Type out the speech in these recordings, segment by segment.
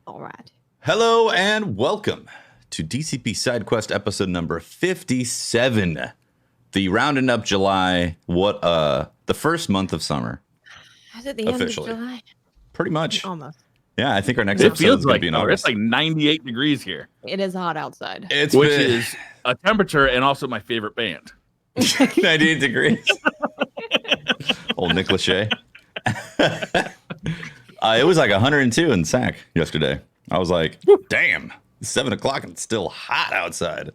All right. Hello and welcome to DCP SideQuest episode number 57. The rounding up July, the first month of summer. Is it the officially. end of July? Pretty much. Almost. Yeah, I think our next It episode feels is going like to be in summer. August. It's like 98 degrees here. It is hot outside. Which is a temperature and also my favorite band. 98 degrees. Old Nick Lachey. It was like 102 in Sac yesterday. I was like, damn, it's 7 o'clock and it's still hot outside.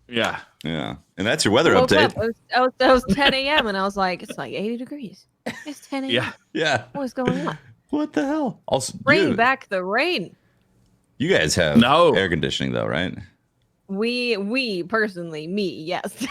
Yeah. Yeah. And that's your weather I woke update. up. It was 10 a.m. and I was like, it's like 80 degrees. It's 10 a.m. Yeah. Yeah. What's going on? What the hell? Also, Bring back the rain. You guys have air conditioning though, right? We personally, me, yes.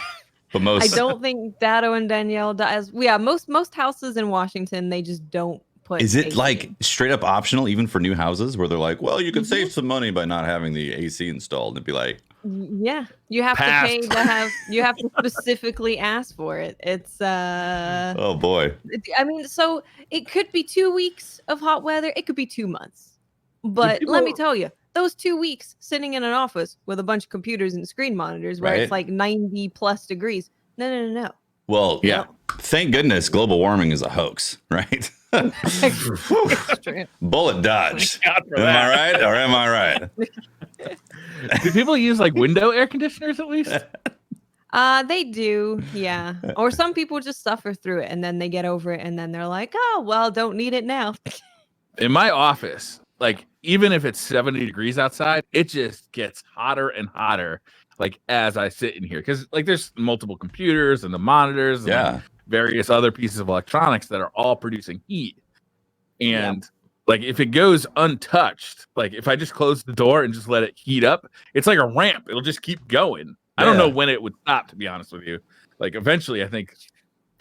But most I don't think Dado and Danielle does. Yeah, most houses in Washington, they just don't put Is it AC. like straight up optional even for new houses where they're like, well, you can save some money by not having the AC installed? And it'd be like, yeah, you have to pay to have, you have to specifically ask for it. It's oh boy. I mean, so it could be 2 weeks of hot weather. It could be 2 months. But let me tell you, those 2 weeks sitting in an office with a bunch of computers and screen monitors where it's like 90 plus degrees. No. Well, yeah. Thank goodness global warming is a hoax, right? Bullet dodged. Am I right or am I right? Do people use like window air conditioners at least? They do, yeah. Or some people just suffer through it and then they get over it and then they're like, oh, well, don't need it now. In my office, like even if it's 70 degrees outside, it just gets hotter and hotter. Like as I sit in here, because like there's multiple computers and the monitors and like, various other pieces of electronics that are all producing heat. And like if it goes untouched, like if I just close the door and just let it heat up, it's like a ramp. It'll just keep going. I don't know when it would stop, to be honest with you. Like eventually I think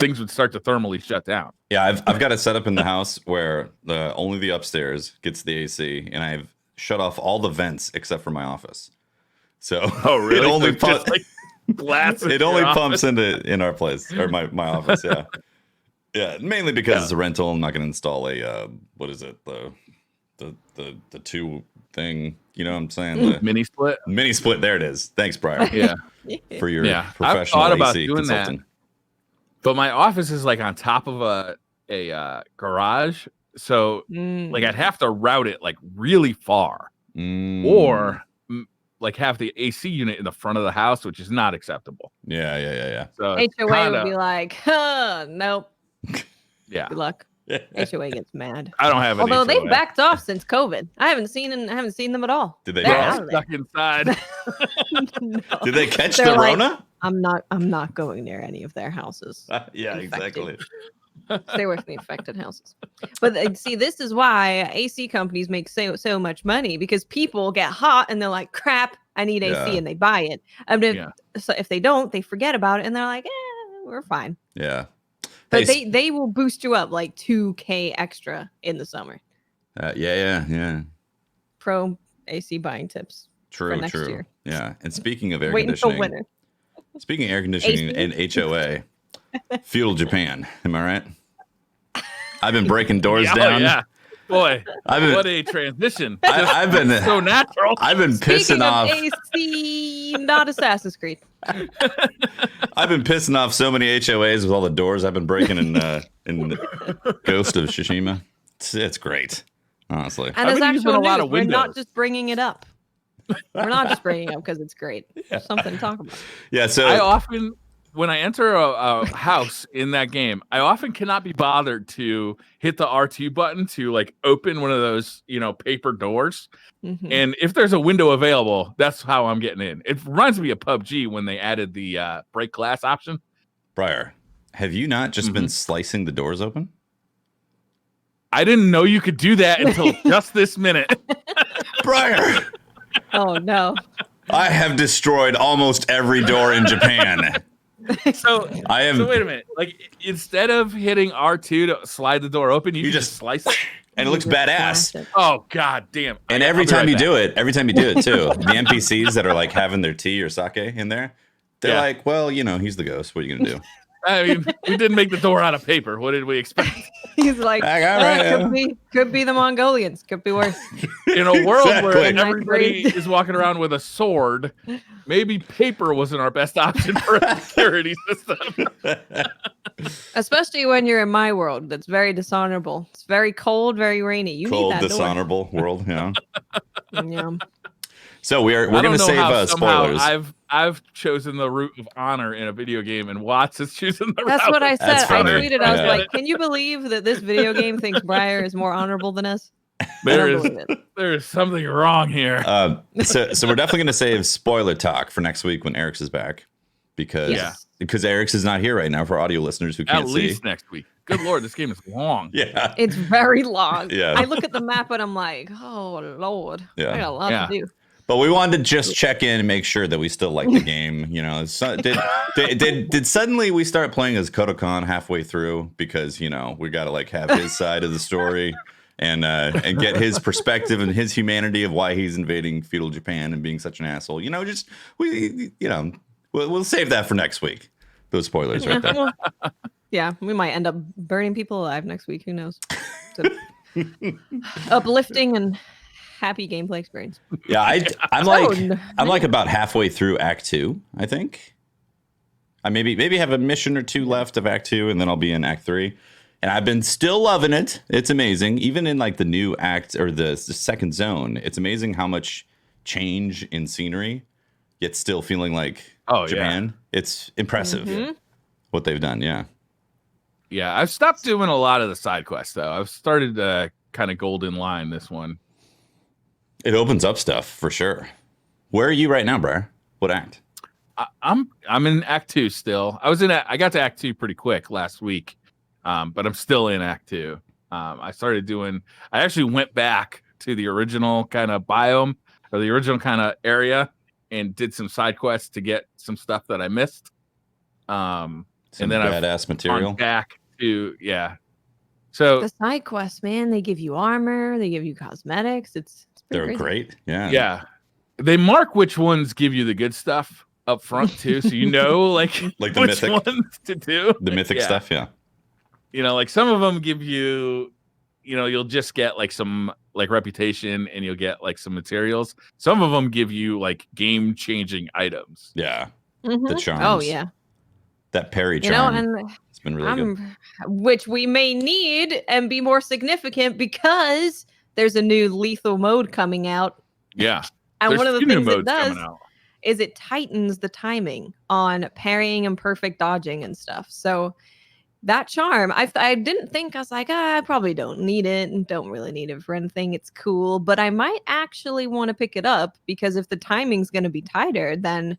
things would start to thermally shut down. Yeah, I've got it set up in the house where only the upstairs gets the AC, and I've shut off all the vents except for my office. So really? It only it only pumps in our place or my office. Yeah, yeah. Mainly because it's a rental. I'm not going to install a what is it, the two thing. You know what I'm saying? The mini split. Mini split. There it is. Thanks, Briar. Yeah, for your professional I've thought about AC doing consulting. that. But my office is like on top of a garage, so like I'd have to route it like really far, or like have the AC unit in the front of the house, which is not acceptable. Yeah. So HOA would be like, nope. Yeah. Good luck. HOA gets mad. I don't have. Although they've backed off since COVID, I haven't seen them at all. Did they? They're stuck inside. No. Did they catch the Rona? I'm not going near any of their houses. Yeah, exactly. Stay away from the affected houses. But see, this is why AC companies make so much money, because people get hot and they're like, crap, I need AC, and they buy it. So if they don't, they forget about it and they're like, we're fine. Yeah. But they will boost you up like $2,000 extra in the summer. Yeah. Pro AC buying tips. True. Next year. Yeah. And speaking of air Wait conditioning, until winter. Speaking of air conditioning and HOA, feudal Japan. Am I right? I've been breaking doors down. Oh, yeah. Boy, what a transition. I've been so natural. I've been pissing off AC, not Assassin's Creed. I've been pissing off so many HOAs with all the doors I've been breaking in Ghost of Tsushima. It's great, honestly. And there's actually a lot of windows. We're not just bringing it up. We're not just bringing it up because it's great. There's something to talk about. Yeah, so I often, when I enter a house in that game, I often cannot be bothered to hit the R2 button to like open one of those, paper doors. Mm-hmm. And if there's a window available, that's how I'm getting in. It reminds me of PUBG when they added the break glass option. Briar, have you not just been slicing the doors open? I didn't know you could do that until just this minute. Briar! Oh, no. I have destroyed almost every door in Japan. So wait a minute. Like instead of hitting R2 to slide the door open, you just slice it. And it looks badass. Oh god damn. And every time you do it too, the NPCs that are like having their tea or sake in there, they're like, well, he's the ghost. What are you gonna do? I mean, we didn't make the door out of paper. What did we expect? He's like, could be the Mongolians. Could be worse. In a world where everybody is walking around with a sword, maybe paper wasn't our best option for a security system. Especially when you're in my world. That's very dishonorable. It's very cold, very rainy. You cold, need that dishonorable world. Yeah. Yeah. So we're going to save spoilers. I've chosen the route of honor in a video game, and Watts is choosing the route. That's what I said. I tweeted. I was Yeah. like, "Can you believe that this video game thinks Briar is more honorable than us?" There is something wrong here. So we're definitely going to save spoiler talk for next week when Eric's is back, because Eric's is not here right now for audio listeners who can't see. At least next week. Good Lord, this game is long. Yeah, it's very long. Yeah, I look at the map and I'm like, oh Lord, I got a lot to do. But we wanted to just check in and make sure that we still like the game. You know, did suddenly we start playing as Kodokan halfway through because we got to like have his side of the story and get his perspective and his humanity of why he's invading feudal Japan and being such an asshole. We'll save that for next week. Those spoilers right there. Well, yeah, we might end up burning people alive next week. Who knows? So, uplifting and happy gameplay experience. Yeah, I'm like about halfway through Act 2, I think. I maybe have a mission or two left of Act 2, and then I'll be in Act 3. And I've been still loving it. It's amazing. Even in like the new act or the second zone, it's amazing how much change in scenery, yet still feeling like Japan. Yeah. It's impressive what they've done. Yeah. Yeah, I've stopped doing a lot of the side quests though. I've started to kind of golden line this one. It opens up stuff for sure. Where are you right now, Briar? What act? I'm in Act 2 still. I got to Act 2 pretty quick last week, but I'm still in Act 2. I actually went back to the original kind of biome or the original kind of area and did some side quests to get some stuff that I missed. Some and then badass material. Back to So the side quests, man, they give you armor, they give you cosmetics. They're great. Yeah. Yeah. They mark which ones give you the good stuff up front too, so like the which mythic ones to do. The mythic stuff, yeah. Like some of them give you, you'll just get like some like reputation and you'll get like some materials. Some of them give you like game-changing items. Yeah. The charms. Oh yeah. That parry charm. And it's been really good. Which we may need and be more significant because there's a new lethal mode coming out. Yeah. And one of the things it does is it tightens the timing on parrying and perfect dodging and stuff. So that charm, I didn't think, I was like, I probably don't need it and don't really need it for anything. It's cool, but I might actually want to pick it up because if the timing's going to be tighter, then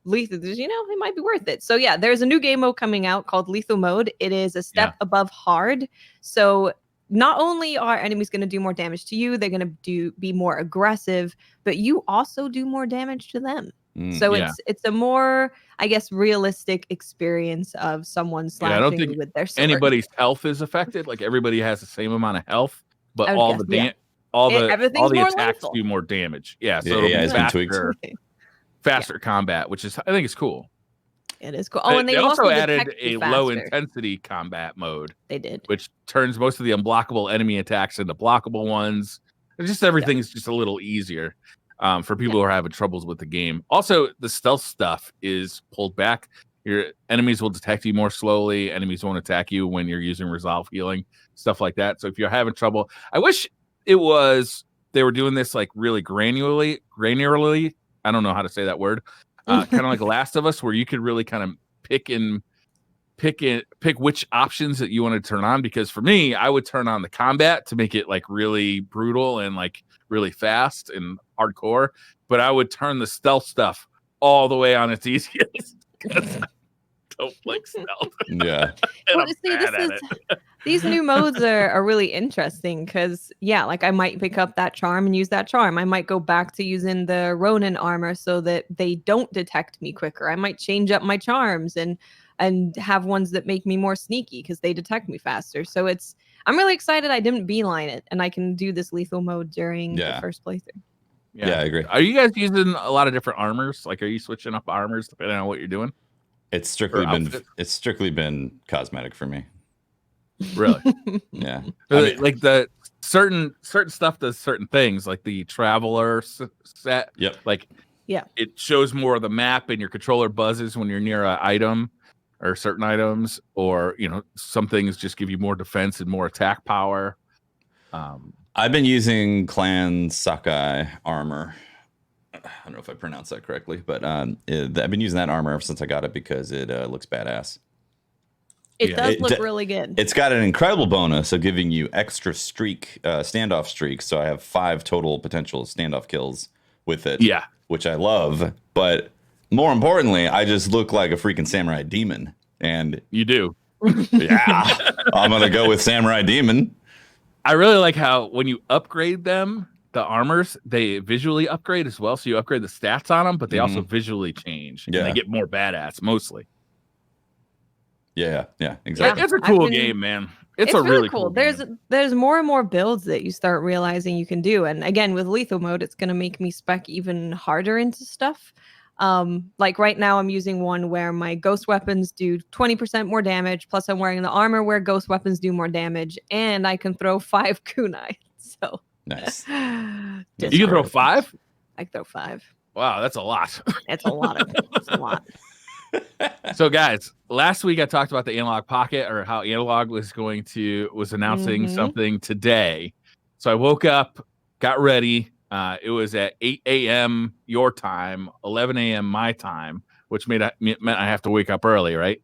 lethal, it might be worth it. So yeah, there's a new game mode coming out called Lethal Mode. It is a step above hard. So not only are enemies going to do more damage to you, they're going to be more aggressive, but you also do more damage to them. So it's a more, I guess, realistic experience of someone slashing with their sword. Anybody's health is affected. Like everybody has the same amount of health, but all the attacks do more damage. Yeah, so it'll be faster combat, which is I think is cool. It is cool. Oh, and they also added a low intensity combat mode. They did, which turns most of the unblockable enemy attacks into blockable ones. Just everything's just a little easier. For people who are having troubles with the game. Also, the stealth stuff is pulled back. Your enemies will detect you more slowly. Enemies won't attack you when you're using resolve healing, stuff like that. So if you're having trouble, I wish they were doing this like really granularly. I don't know how to say that word. Kind of like Last of Us, where you could really kind of pick which options that you want to turn on. Because for me, I would turn on the combat to make it like really brutal and like really fast and hardcore, but I would turn the stealth stuff all the way on its easiest because I don't like stealth. Yeah. Well, these new modes are really interesting because like I might pick up that charm and use that charm. I might go back to using the Ronin armor so that they don't detect me quicker. I might change up my charms and have ones that make me more sneaky because they detect me faster. So I'm really excited I didn't beeline it and I can do this lethal mode during the first playthrough. Yeah, I agree. Are you guys using a lot of different armors? Like, are you switching up armors depending on what you're doing? It's strictly been cosmetic for me. Really? Yeah. Like the certain stuff does certain things, like the traveler set. Yep. Like, yeah, it shows more of the map, and your controller buzzes when you're near an item or certain items, or some things just give you more defense and more attack power. I've been using Clan Sakai armor. I don't know if I pronounced that correctly, but I've been using that armor ever since I got it because it looks badass. it does look really good. It's got an incredible bonus of giving you extra standoff streaks. So I have 5 total potential standoff kills with it. Yeah. Which I love. But more importantly, I just look like a freaking samurai demon. And you do. Yeah. I'm going to go with samurai demon. I really like how when you upgrade them, the armors, they visually upgrade as well. So you upgrade the stats on them, but they also visually change. Yeah. And they get more badass mostly. Yeah, exactly. It's a cool game, man. It's a really cool game. There's more and more builds that you start realizing you can do. And again, with lethal mode, it's going to make me spec even harder into stuff. Like right now I'm using one where my ghost weapons do 20% more damage, plus I'm wearing the armor where ghost weapons do more damage, and I can throw 5 kunai. So nice. You can throw 5? I can throw 5. Wow, that's a lot. It's a lot. It's a lot. So guys, last week I talked about the Analogue Pocket, or how Analogue was announcing something today. So I woke up, got ready. It was at 8 a.m. your time, 11 a.m. my time, which meant I have to wake up early, right?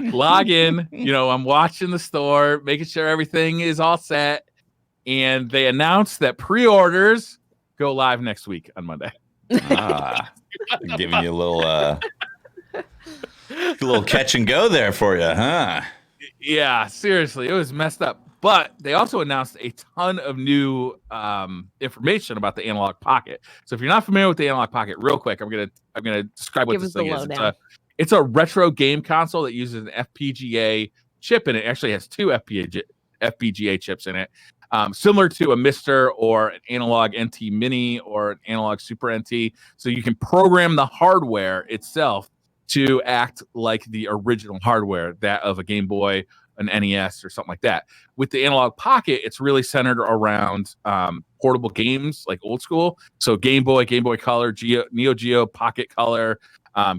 Log in, I'm watching the store, making sure everything is all set. And they announced that pre-orders go live next week on Monday. Giving you a little catch and go there for you, huh? Yeah, seriously, it was messed up. But they also announced a ton of new information about the Analogue Pocket. So if you're not familiar with the Analogue Pocket, real quick, I'm gonna describe what this thing is. It's a retro game console that uses an FPGA chip, and it actually has 2 FPGA chips in it. Similar to a Mister or an Analogue NT Mini or an Analogue Super NT. So you can program the hardware itself to act like the original hardware, that of a Game Boy, an NES, or something like that. With the Analogue Pocket, it's really centered around portable games, like old school. So Game Boy, Game Boy Color, Neo Geo, Pocket Color,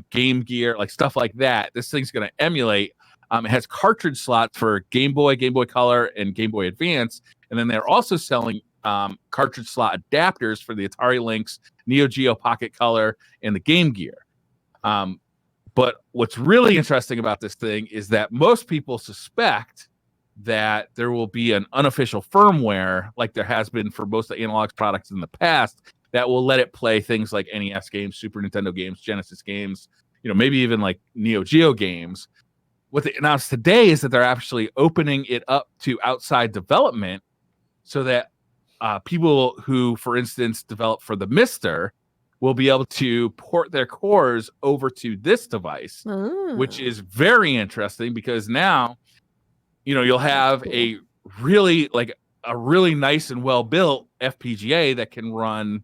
Game Gear, like stuff like that. This thing's going to emulate. It has cartridge slots for Game Boy, Game Boy Color, and Game Boy Advance. And then they're also selling cartridge slot adapters for the Atari Lynx, Neo Geo Pocket Color, and the Game Gear. But what's really interesting about this thing is that most people suspect that there will be an unofficial firmware, like there has been for most of Analogue's products in the past, that will let it play things like NES games, Super Nintendo games, Genesis games, maybe even like Neo Geo games. What they announced today is that they're actually opening it up to outside development so that people who, for instance, develop for the Mister will be able to port their cores over to this device, which is very interesting because now, you'll have a really nice and well-built FPGA that can run,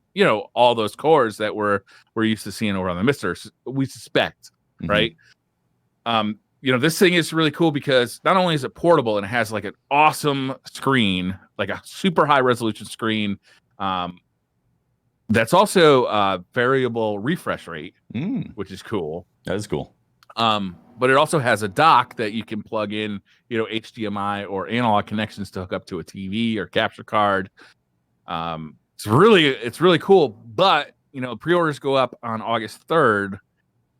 all those cores that we're used to seeing over on the Mister, we suspect, right? This thing is really cool because not only is it portable and it has like an awesome screen, like a super high resolution screen, that's also variable refresh rate, which is cool. That is cool. But it also has a dock that you can plug in, HDMI or analog connections to hook up to a TV or capture card. It's really cool. But pre-orders go up on August 3rd,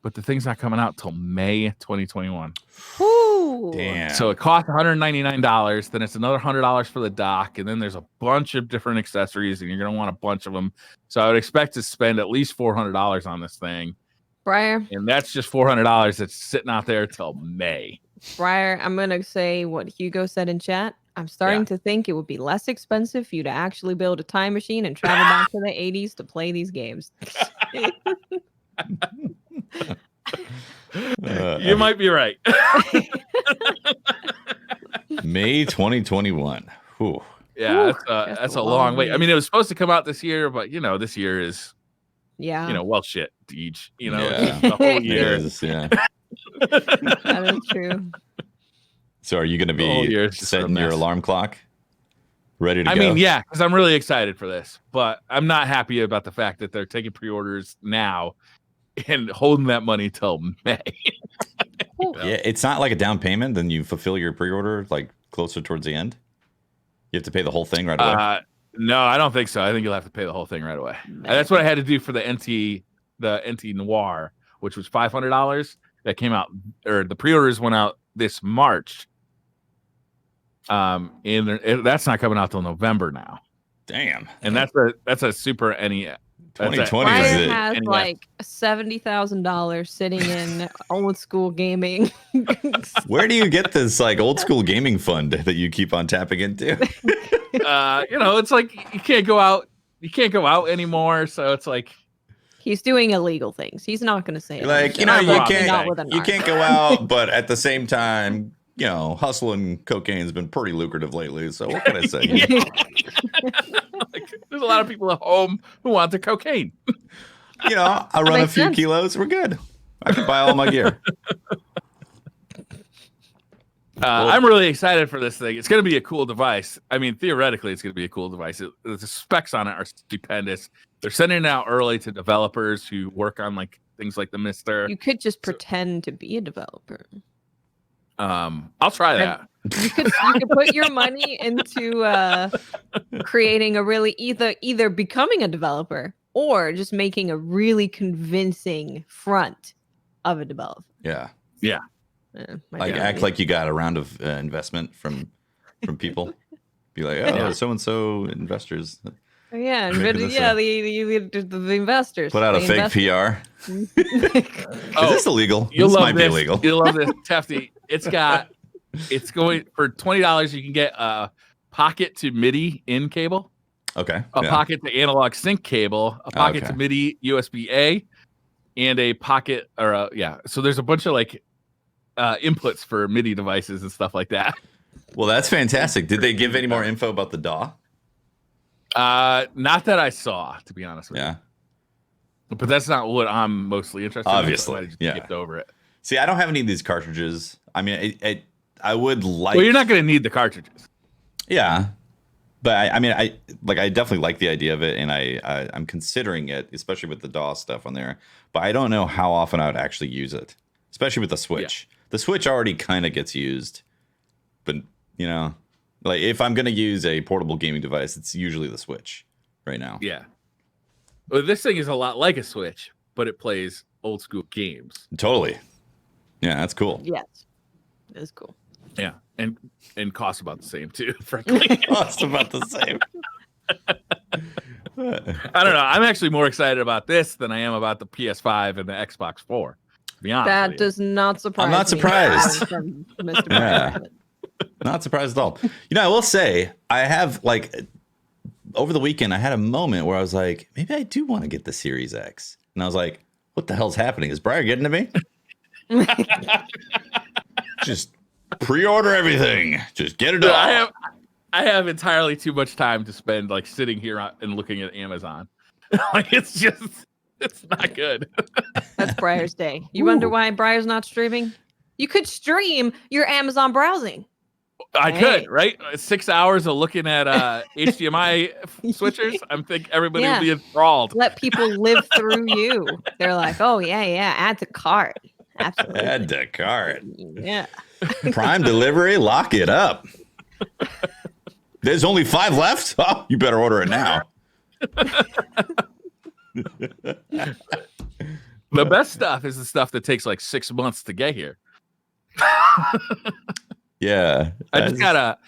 but the thing's not coming out till May 2021. Ooh. Damn. So it costs $199. Then it's another $100 for the dock, and then there's a bunch of different accessories, and you're gonna want a bunch of them. So I would expect to spend at least $400 on this thing. Briar. And that's just $400 that's sitting out there till May. Briar, I'm gonna say what Hugo said in chat. I'm starting to think it would be less expensive for you to actually build a time machine and travel back to the 80s to play these games. You might be right. May 2021. Whew. Yeah, that's a long wait. I mean, it was supposed to come out this year, but this year is well, shit, Deej. The whole year. Yeah. That is true. So are you going to be setting your alarm clock? Ready to go? I mean, yeah, because I'm really excited for this, but I'm not happy about the fact that they're taking pre-orders now and holding that money till May. Yeah, it's not like a down payment. Then you fulfill your pre-order like closer towards the end. You have to pay the whole thing right away. No, I don't think so. I think you'll have to pay the whole thing right away. That's what I had to do for the NT Noir, which was $500. That came out, or the pre-orders went out this March. And that's not coming out till November now. Damn. And that's a Super NES. 2020 Ryan has like $70,000 sitting in old school gaming. Where do you get this like old school gaming fund that you keep on tapping into? It's like you can't go out. You can't go out anymore. So it's like he's doing illegal things. He's not going to say it. Like you can't go out, but at the same time, hustling cocaine has been pretty lucrative lately. So what can I say? There's a lot of people at home who want the cocaine. I run a few kilos. We're good. I can buy all my gear. I'm really excited for this thing. It's going to be a cool device. I mean, theoretically, it's going to be a cool device. The specs on it are stupendous. They're sending it out early to developers who work on like things like the Mister. You could just pretend to be a developer. I'll try that. You could put your money into creating a really either becoming a developer or just making a really convincing front of a developer. Yeah. Act like you got a round of investment from people. Be like, so-and-so investors. Yeah, the investors. Put out a fake PR. Is this illegal? This might be illegal. You'll love this, Tefty. It's going for $20. You can get a pocket to MIDI in cable. Okay. A pocket to analog sync cable, a pocket to MIDI USB-A, and a pocket So there's a bunch of like inputs for MIDI devices and stuff like that. Well, that's fantastic. Did they give any more info about the DAW? Not that I saw, to be honest with you. But that's not what I'm mostly interested in. Obviously, I just skipped over it. See, I don't have any of these cartridges. I mean, I would like. Well, you're not going to need the cartridges. Yeah, but I definitely like the idea of it, and I'm considering it, especially with the DAW stuff on there. But I don't know how often I would actually use it, especially with the Switch. Yeah. The Switch already kind of gets used, but like if I'm going to use a portable gaming device, it's usually the Switch right now. Yeah. Well, this thing is a lot like a Switch, but it plays old school games. Totally. Yeah, that's cool. Yes. It is cool. Yeah. And costs about the same too, frankly. Costs about the same. I don't know. I'm actually more excited about this than I am about the PS5 and the Xbox 4. To be honest. That does not surprise me. I'm not surprised. From Mr. Yeah. Not surprised at all. I will say, I have like over the weekend, I had a moment where I was like, maybe I do want to get the Series X. And I was like, what the hell's happening? Is Briar getting to me? Just pre-order everything. Just get it all. I have entirely too much time to spend like sitting here and looking at Amazon. Like it's not good. That's Briar's day. You wonder why Briar's not streaming? You could stream your Amazon browsing. I could, right? 6 hours of looking at HDMI switchers. I think everybody would be enthralled. Let people live through you. They're like, oh, yeah, add to cart. Absolutely. Add to cart. Yeah. Prime delivery, lock it up. There's only 5 left? Oh, you better order it now. The best stuff is the stuff that takes like 6 months to get here. Yeah. I just got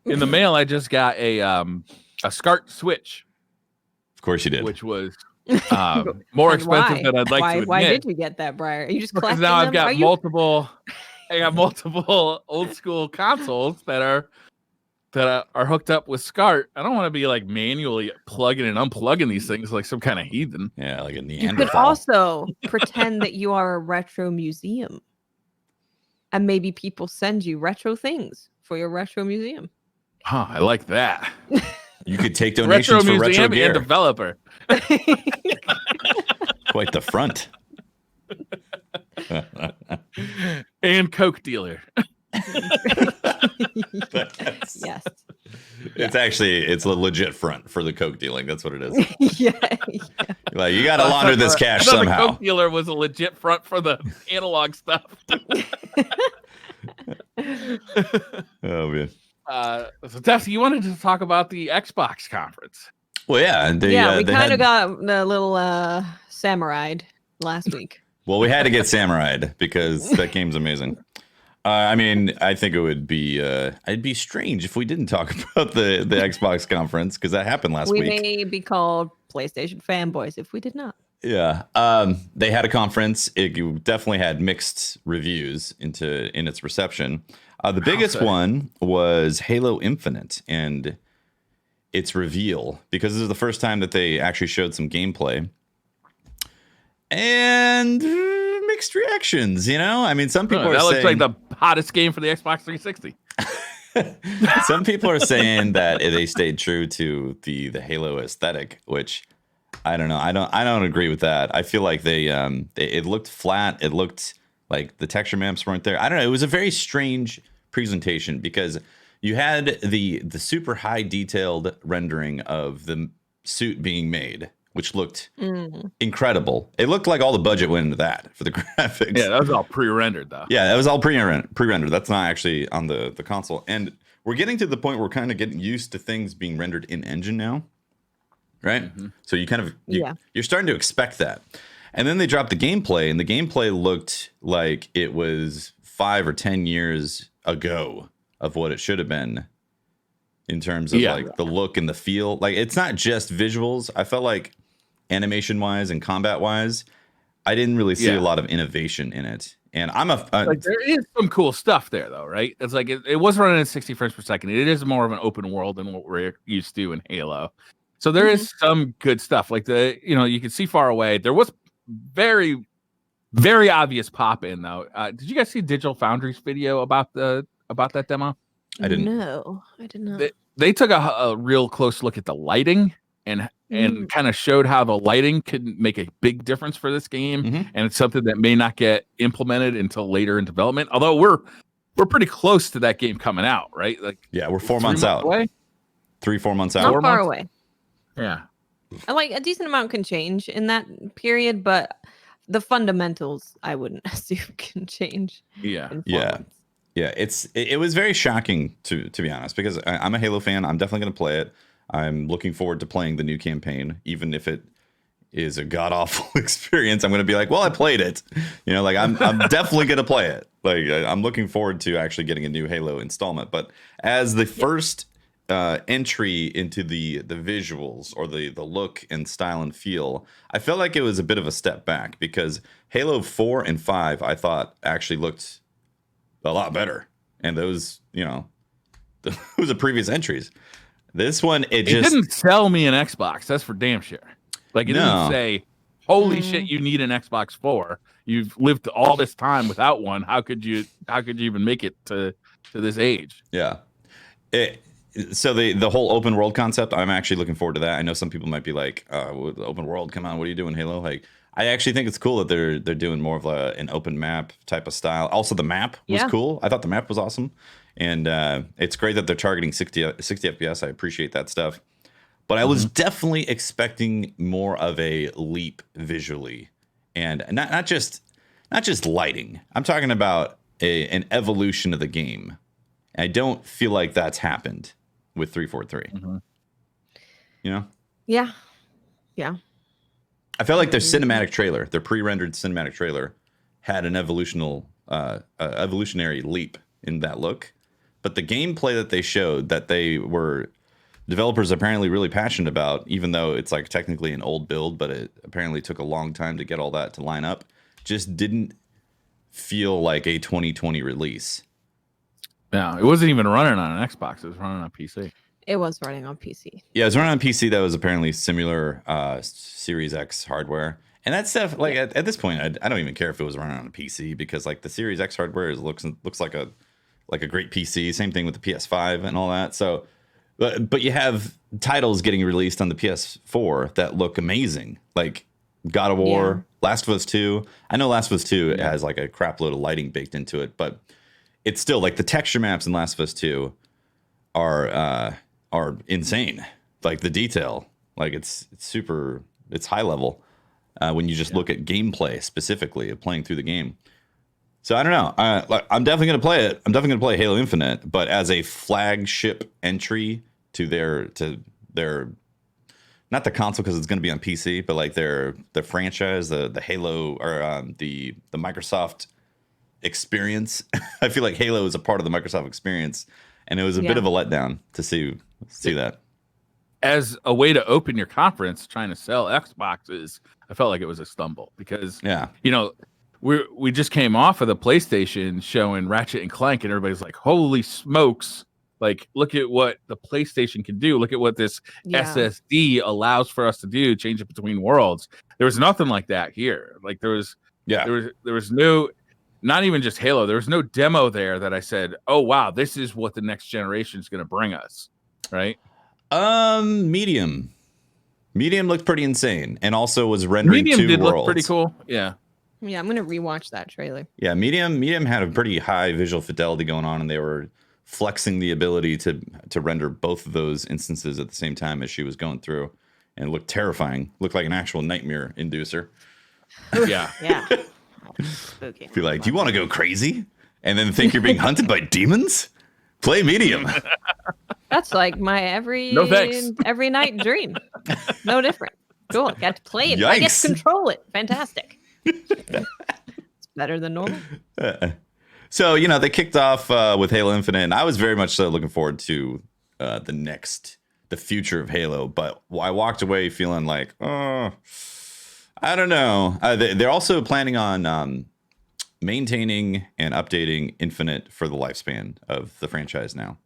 in the mail, I just got a SCART switch. Of course you did. Which was more expensive than I'd like to admit. Why did you get that, Briar? Are you just collecting now them? I've got multiple old school consoles that are hooked up with SCART. I don't want to be like manually plugging and unplugging these things like some kind of heathen. Yeah, like a Neanderthal. You could also pretend that you are a retro museum. And maybe people send you retro things for your retro museum. Huh, I like that. You could take donations for retro gear. And developer. Quite the front. And Coke dealer. Yes. It's actually it's a legit front for the coke dealing. That's what it is. Yeah. Like you got to launder this cash somehow. The coke dealer was a legit front for the analog stuff. Oh man. So Tessa, you wanted to talk about the Xbox conference. Well, yeah, we kind of got a little samurai last week. Well, we had to get samurai because that game's amazing. I mean, I think it would be it'd be strange if we didn't talk about the Xbox conference because that happened last week. We may be called PlayStation fanboys if we did not. Yeah, they had a conference. It definitely had mixed reviews in its reception. The biggest one was Halo Infinite and its reveal because this is the first time that they actually showed some gameplay. And mixed reactions, you know? I mean, some people are saying... That looks like the hottest game for the Xbox 360. Some people are saying that they stayed true to the Halo aesthetic, which I don't know. I don't agree with that. I feel like it looked flat. It looked like the texture maps weren't there. I don't know. It was a very strange presentation because you had the super high detailed rendering of the suit being made, which looked incredible. It looked like all the budget went into that for the graphics. Yeah, that was all pre-rendered, though. Yeah, that was all pre-rendered. That's not actually on the console. And we're getting to the point where we're kind of getting used to things being rendered in engine now, right? Mm-hmm. So you kind of you're starting to expect that. And then they dropped the gameplay, and the gameplay looked like it was 5 or 10 years ago of what it should have been in terms of like the look and the feel. Like it's not just visuals. I felt like animation wise and combat wise, I didn't really see a lot of innovation in it. And like there is some cool stuff there though, right? It's like it was running at 60 frames per second. It is more of an open world than what we're used to in Halo. So there is some good stuff. Like you can see far away. There was very, very obvious pop in though. Did you guys see Digital Foundry's video about that demo? I didn't. No, I did not. They took a real close look at the lighting and kind of showed how the lighting could make a big difference for this game. Mm-hmm. And it's something that may not get implemented until later in development. Although we're pretty close to that game coming out, right? Like we're 4 months out. Away? 3-4 months out. Not far away. Yeah. Like a decent amount can change in that period, but the fundamentals I wouldn't assume can change. Yeah. Months. Yeah, it was very shocking to be honest, because I'm a Halo fan. I'm definitely going to play it. I'm looking forward to playing the new campaign, even if it is a god awful experience. I'm going to be like, well, I played it. You know, like I'm definitely going to play it. Like I'm looking forward to actually getting a new Halo installment. But as the first entry into the visuals or the look and style and feel, I felt like it was a bit of a step back because Halo 4 and 5 I thought actually looked a lot better, and those those are previous entries. This one it just didn't sell me an Xbox, that's for damn sure. Like it didn't say holy shit you need an Xbox 4, you've lived all this time without one, how could you even make it to this age? So the whole open world concept, I'm actually looking forward to that. I know some people might be like, open world, come on, what are you doing, Halo? Like I actually think it's cool that they're doing more of an open map type of style. Also, the map was cool. I thought the map was awesome. And it's great that they're targeting 60 FPS. I appreciate that stuff. But I was definitely expecting more of a leap visually. And not just lighting. I'm talking about an evolution of the game. I don't feel like that's happened with 343. Mm-hmm. You know? Yeah. I felt like their cinematic trailer, their pre-rendered cinematic trailer, had an evolutionary leap in that look. But the gameplay that they showed, that they were developers apparently really passionate about, even though it's like technically an old build, but it apparently took a long time to get all that to line up, just didn't feel like a 2020 release. No, it wasn't even running on an Xbox. It was running on PC. It was running on PC. Yeah, it was running on PC that was apparently similar Series X hardware. And that stuff, like at this point, I don't even care if it was running on a PC because like the Series X hardware looks like a great PC. Same thing with the PS5 and all that. So, but you have titles getting released on the PS4 that look amazing, like God of War, Last of Us 2. I know Last of Us 2 has like a crap load of lighting baked into it, but it's still like the texture maps in Last of Us 2 are insane. Like the detail, like it's high level when you just look at gameplay specifically of playing through the game. So I don't know. I'm definitely going to play it. I'm definitely going to play Halo Infinite, but as a flagship entry to their not the console because it's going to be on PC, but like their franchise, the Halo or the Microsoft experience. I feel like Halo is a part of the Microsoft experience, and it was a bit of a letdown to see that. As a way to open your conference, trying to sell Xboxes, I felt like it was a stumble because we just came off of the PlayStation showing Ratchet and Clank, and everybody's like, "Holy smokes!" Like, look at what the PlayStation can do. Look at what this SSD allows for us to do. Change it between worlds. There was nothing like that here. Like there was no, not even just Halo. There was no demo there that I said, "Oh wow, this is what the next generation is going to bring us." Right? Medium looked pretty insane, and also was rendering Medium two did worlds. Look pretty cool. Yeah. Yeah, I'm gonna rewatch that trailer. Yeah, Medium had a pretty high visual fidelity going on, and they were flexing the ability to render both of those instances at the same time as she was going through, and it looked terrifying. Looked like an actual nightmare inducer. Yeah. Spooky. Be like, do you want to go crazy and then think you're being hunted by demons? Play Medium. That's like my every night dream. No different. Cool. Got to play it. I get to control it. Fantastic. It's better than normal. So, they kicked off with Halo Infinite, and I was very much so looking forward to the future of Halo, but I walked away feeling like, I don't know. They're also planning on maintaining and updating Infinite for the lifespan of the franchise now,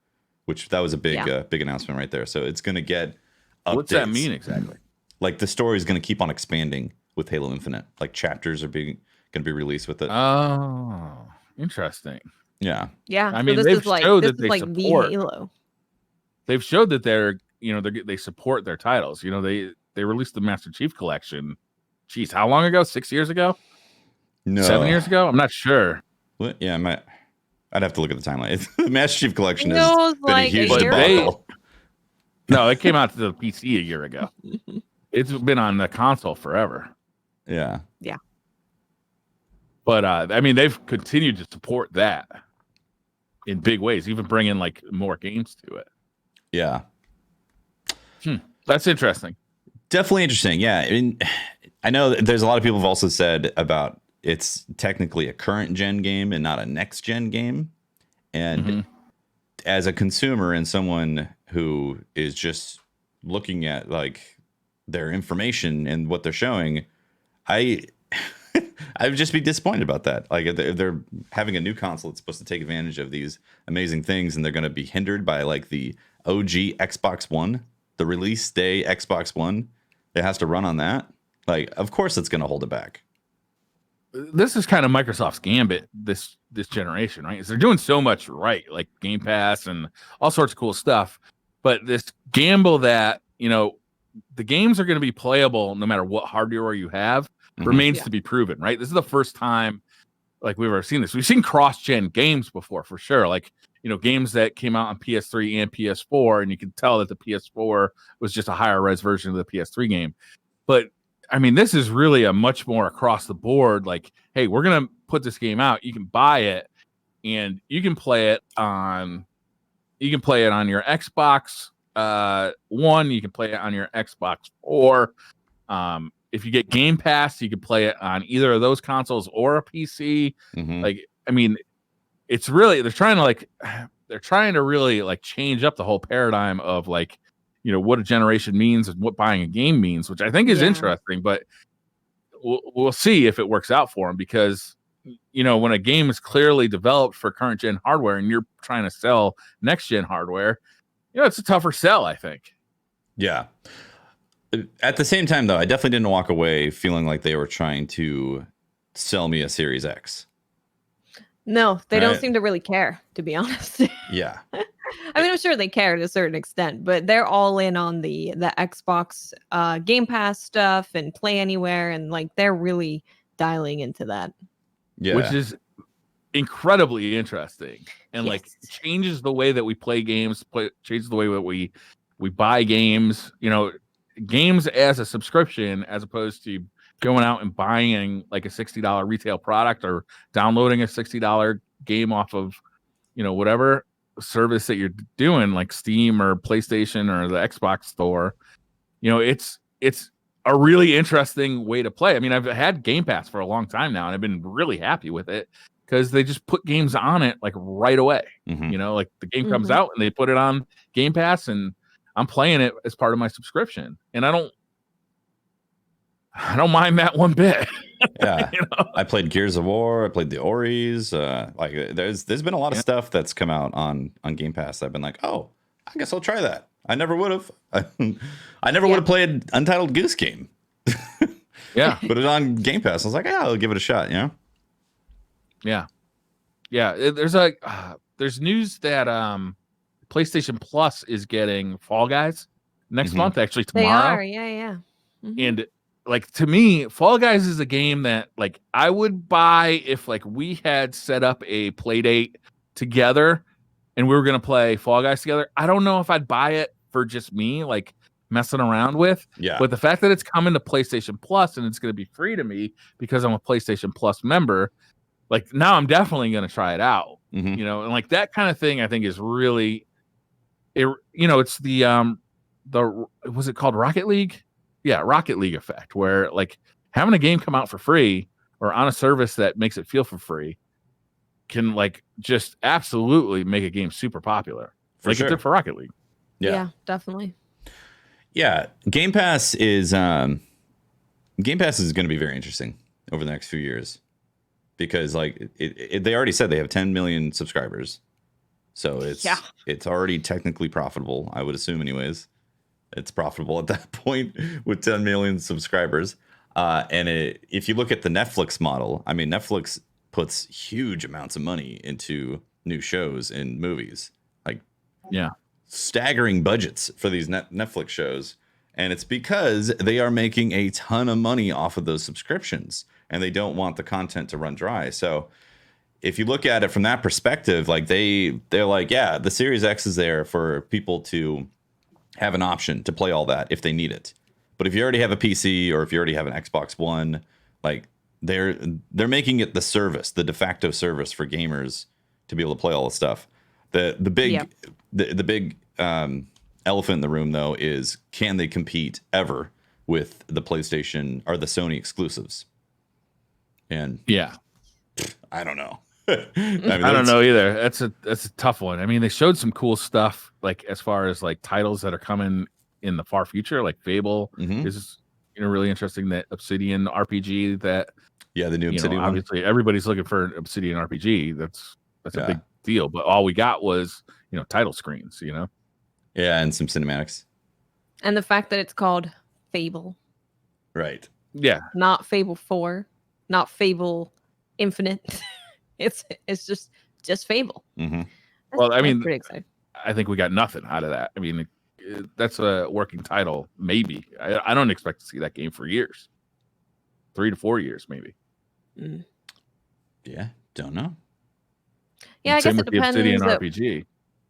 which that was a big announcement right there. So it's going to get updates. What's that mean exactly? Like the story is going to keep on expanding with Halo Infinite. Like chapters are going to be released with it. Oh, interesting. Yeah. Yeah. I mean, they've showed that they support the Halo. They've showed that they support their titles. They released the Master Chief Collection. Jeez, how long ago? 6 years ago? No. 7 years ago? I'm not sure. What? Yeah, I'd have to look at the timeline. The Master Chief Collection has been a huge debacle. No, it came out to the PC a year ago. It's been on the console forever. Yeah. Yeah. But I mean, they've continued to support that in big ways, even bringing like more games to it. Yeah. That's interesting. Definitely interesting. Yeah. I mean, I know there's a lot of people have also said about it's technically a current gen game and not a next gen game. And as a consumer and someone who is just looking at like their information and what they're showing, I would just be disappointed about that. Like they're having a new console that's supposed to take advantage of these amazing things, and they're going to be hindered by like the OG Xbox One, the release day Xbox One. It has to run on that. Like, of course, it's going to hold it back. This is kind of Microsoft's gambit this generation, right? Is they're doing so much right, like Game Pass and all sorts of cool stuff. But this gamble that the games are going to be playable no matter what hardware you have remains to be proven, right? This is the first time like we've ever seen this. We've seen cross-gen games before, for sure. Like, games that came out on PS3 and PS4, and you can tell that the PS4 was just a higher res version of the PS3 game. But I mean, this is really a much more across the board. Like, hey, we're going to put this game out. You can buy it and you can play it on your Xbox One. You can play it on your Xbox 4. If you get Game Pass, you can play it on either of those consoles or a PC. Like, I mean, it's really, they're trying to really like change up the whole paradigm of like, what a generation means and what buying a game means, which I think is interesting, but we'll see if it works out for them, because, when a game is clearly developed for current gen hardware and you're trying to sell next gen hardware, it's a tougher sell, I think. Yeah. At the same time, though, I definitely didn't walk away feeling like they were trying to sell me a Series X. No, they don't seem to really care, to be honest. Yeah. I mean, I'm sure they care to a certain extent, but they're all in on the Xbox Game Pass stuff and Play Anywhere, and like they're really dialing into that. Yeah. Which is incredibly interesting and like changes the way that we play games, changes the way that we buy games, you know, games as a subscription as opposed to going out and buying like a $60 retail product or downloading a $60 game off of, you know, whatever service that you're doing, like Steam or PlayStation or the Xbox store. You know, it's a really interesting way to play. I mean, I've had Game Pass for a long time now, and I've been really happy with it because they just put games on it like right away. You know, like the game comes out and they put it on Game Pass, and I'm playing it as part of my subscription, and I don't mind that one bit. Yeah, you know? I played Gears of War. I played the Oris. Like there's been a lot of stuff that's come out on Game Pass. I've been like, oh, I guess I'll try that. I never would have. I never would have played Untitled Goose Game. Yeah, put it on Game Pass. I was like, yeah, I'll give it a shot. You know? Yeah. There's news that PlayStation Plus is getting Fall Guys next month. Actually, tomorrow. They are. Yeah. And like, to me, Fall Guys is a game that like I would buy if like we had set up a play date together and we were going to play Fall Guys together. I don't know if I'd buy it for just me, like messing around with. Yeah. But the fact that it's coming to PlayStation Plus and it's going to be free to me because I'm a PlayStation Plus member, like now I'm definitely going to try it out. You know, and like that kind of thing, I think is really, you know, it's the was it called Rocket League? Yeah, Rocket League effect, where like having a game come out for free or on a service that makes it feel for free can like just absolutely make a game super popular. Like it did for Rocket League. Yeah, definitely. Yeah, Game Pass is going to be very interesting over the next few years because like they already said they have 10 million subscribers, so it's already technically profitable. I would assume, anyways. It's profitable at that point with 10 million subscribers. And if you look at the Netflix model, I mean, Netflix puts huge amounts of money into new shows and movies, like staggering budgets for these Netflix shows. And it's because they are making a ton of money off of those subscriptions and they don't want the content to run dry. So if you look at it from that perspective, like they're like, yeah, the Series X is there for people to have an option to play all that if they need it. But if you already have a PC or if you already have an Xbox One, like they're making it the service, the de facto service for gamers to be able to play all the stuff. The big elephant in the room though is, can they compete ever with the PlayStation or the Sony exclusives? And I don't know. I don't know either. That's a tough one. I mean, they showed some cool stuff, like as far as like titles that are coming in the far future, like Fable is, you know, really interesting. That Obsidian RPG that the new Obsidian one. Obviously everybody's looking for an Obsidian RPG. That's a big deal. But all we got was, you know, title screens, you know. Yeah, and some cinematics. And the fact that it's called Fable. Right. Yeah. Not Fable 4, not Fable Infinite. It's just Fable. Well, I mean, pretty exciting. I think we got nothing out of that. I mean, that's a working title, maybe. I don't expect to see that game for years, 3 to 4 years, maybe. Yeah, don't know. Yeah, I guess it depends. Obsidian RPG.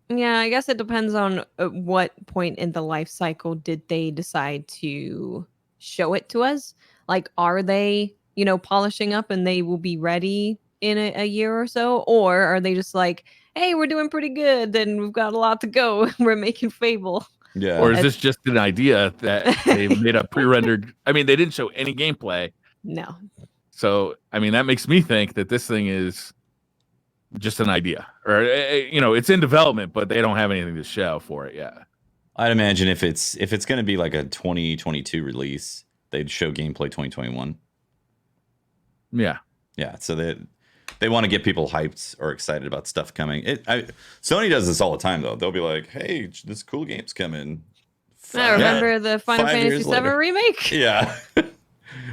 Yeah, I guess it depends on what point in the life cycle did they decide to show it to us. Like, are they, you know, polishing up and they will be ready in a year or so, or are they just like, hey, we're doing pretty good, then we've got a lot to go, we're making Fable? Yeah. Or is this just an idea that they made a pre-rendered? I mean, they didn't show any gameplay. No. So I mean, that makes me think that this thing is just an idea, or you know, it's in development, but they don't have anything to show for it yet. I'd imagine if it's going to be like a 2022 release, they'd show gameplay 2021. Yeah. So they want to get people hyped or excited about stuff coming. Sony does this all the time, though. They'll be like, hey, this cool game's coming. I remember the Final Fantasy VII remake. Yeah.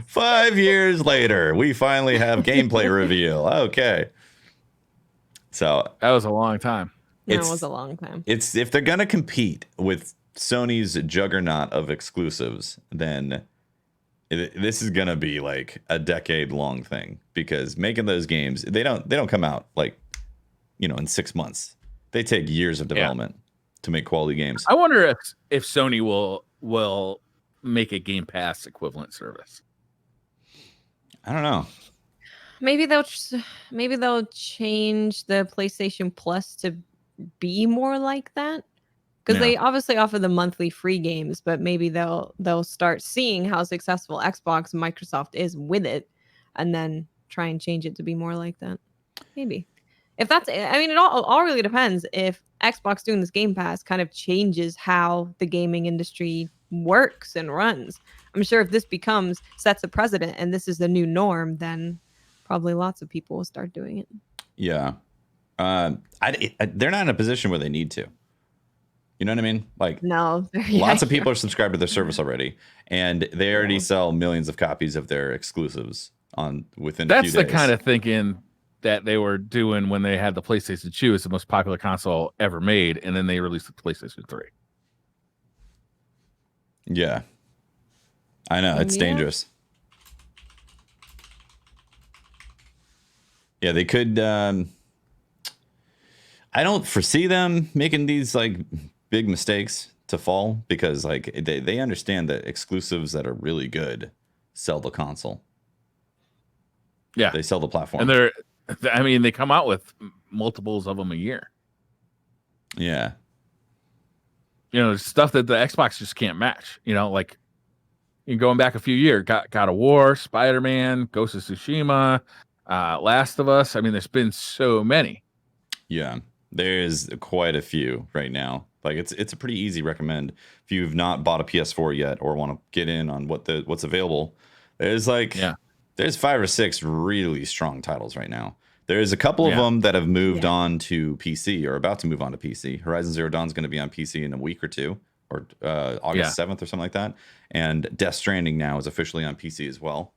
5 years later, we finally have gameplay reveal. Okay. So that was a long time. That was a long time. It's if they're going to compete with Sony's juggernaut of exclusives, then this is gonna be like a decade-long thing, because making those games, they don't come out like, in 6 months. They take years of development to make quality games. I wonder if Sony will make a Game Pass equivalent service. I don't know. Maybe they'll change the PlayStation Plus to be more like that, because they obviously offer the monthly free games, but maybe they'll start seeing how successful Xbox and Microsoft is with it, and then try and change it to be more like that. Maybe. If that's, I mean, it all really depends if Xbox doing this Game Pass kind of changes how the gaming industry works and runs. I'm sure if this sets a precedent and this is the new norm, then probably lots of people will start doing it. Yeah. They're not in a position where they need to. You know what I mean? Like, no, lots of people are subscribed to their service already, and they already sell millions of copies of their exclusives within a few days. That's the kind of thinking that they were doing when they had the PlayStation 2 as the most popular console ever made, and then they released the PlayStation 3. Yeah. I know, it's dangerous. Yeah, they could I don't foresee them making these like big mistakes to fall, because like they understand that exclusives that are really good sell the console. Yeah. They sell the platform. And they come out with multiples of them a year. Yeah. Stuff that the Xbox just can't match. Like going back a few years, God of War, Spider-Man, Ghost of Tsushima, Last of Us. I mean, there's been so many. Yeah, there's quite a few right now. Like it's a pretty easy recommend if you've not bought a PS4 yet or want to get in on what's available. There's there's 5 or 6 really strong titles right now. There's a couple of them that have moved on to PC or about to move on to PC. Horizon Zero Dawn is going to be on PC in a week or two, or August 7th or something like that. And Death Stranding now is officially on PC as well.